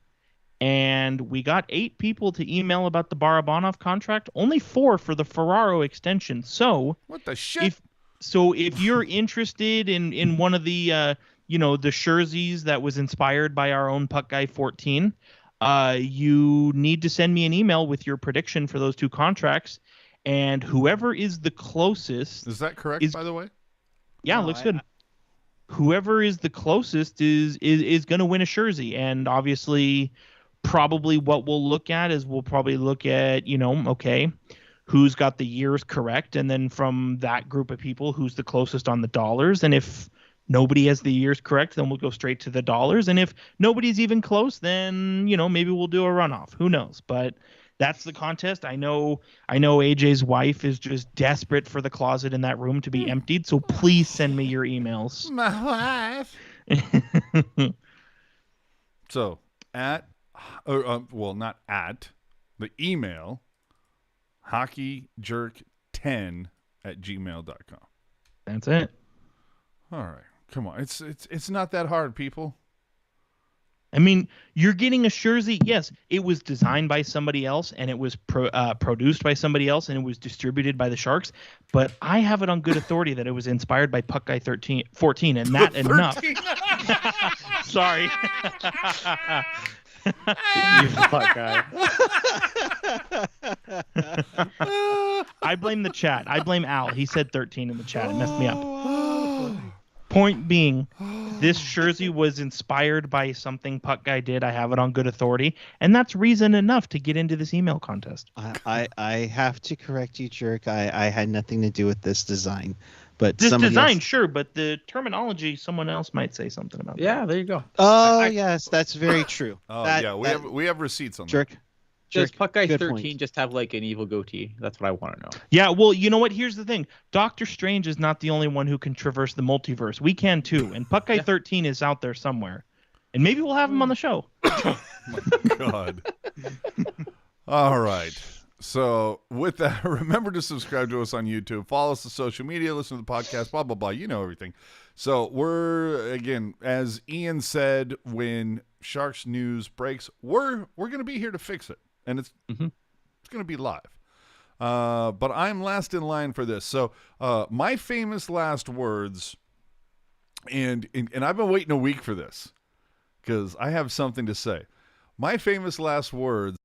And we got 8 people to email about the Barabanov contract, only 4 for the Ferraro extension. So what the shit? If you're interested in one of the the jerseys that was inspired by our own Puck Guy 14, you need to send me an email with your prediction for those 2 contracts, and whoever is the closest. Is that correct, by the way? Yeah, looks good. Whoever is the closest is going to win a jersey, and obviously. Probably what we'll look at is we'll probably look at, okay, who's got the years correct. And then from that group of people, who's the closest on the dollars. And if nobody has the years correct, then we'll go straight to the dollars. And if nobody's even close, then, maybe we'll do a runoff. Who knows? But that's the contest. I know AJ's wife is just desperate for the closet in that room to be emptied. So please send me your emails. My wife. So not at the email hockeyjerk10@gmail.com. That's it. All right, come on. It's not that hard, people. I mean, you're getting a jersey. Yes, it was designed by somebody else, and it was produced by somebody else, and it was distributed by the Sharks. But I have it on good authority that it was inspired by Puck Guy 14, and that enough. Sorry. You Puck Guy. I blame the chat. I blame Al. He said 13 in the chat. It messed me up. Point being, this jersey was inspired by something Puck Guy did. I have it on good authority, and that's reason enough to get into this email contest. I have to correct you, Jerk. I had nothing to do with this design. But this design, sure, but the terminology, someone else might say something about. Yeah, there you go. Oh, yes, that's very true. We have receipts on Jerk. Does Puck Guy 13 point. just have like an evil goatee? That's what I want to know. Yeah, well, you know what? Here's the thing. Doctor Strange is not the only one who can traverse the multiverse. We can too, and Puck Guy 13 is out there somewhere, and maybe we'll have him on the show. Oh my God. All right. So with that, remember to subscribe to us on YouTube, follow us on social media, listen to the podcast, blah, blah, blah. You know everything. So we're, again, as Ian said, when Sharks news breaks, we're going to be here to fix it. And it's going to be live. But I'm last in line for this. So my famous last words, and I've been waiting a week for this because I have something to say. My famous last words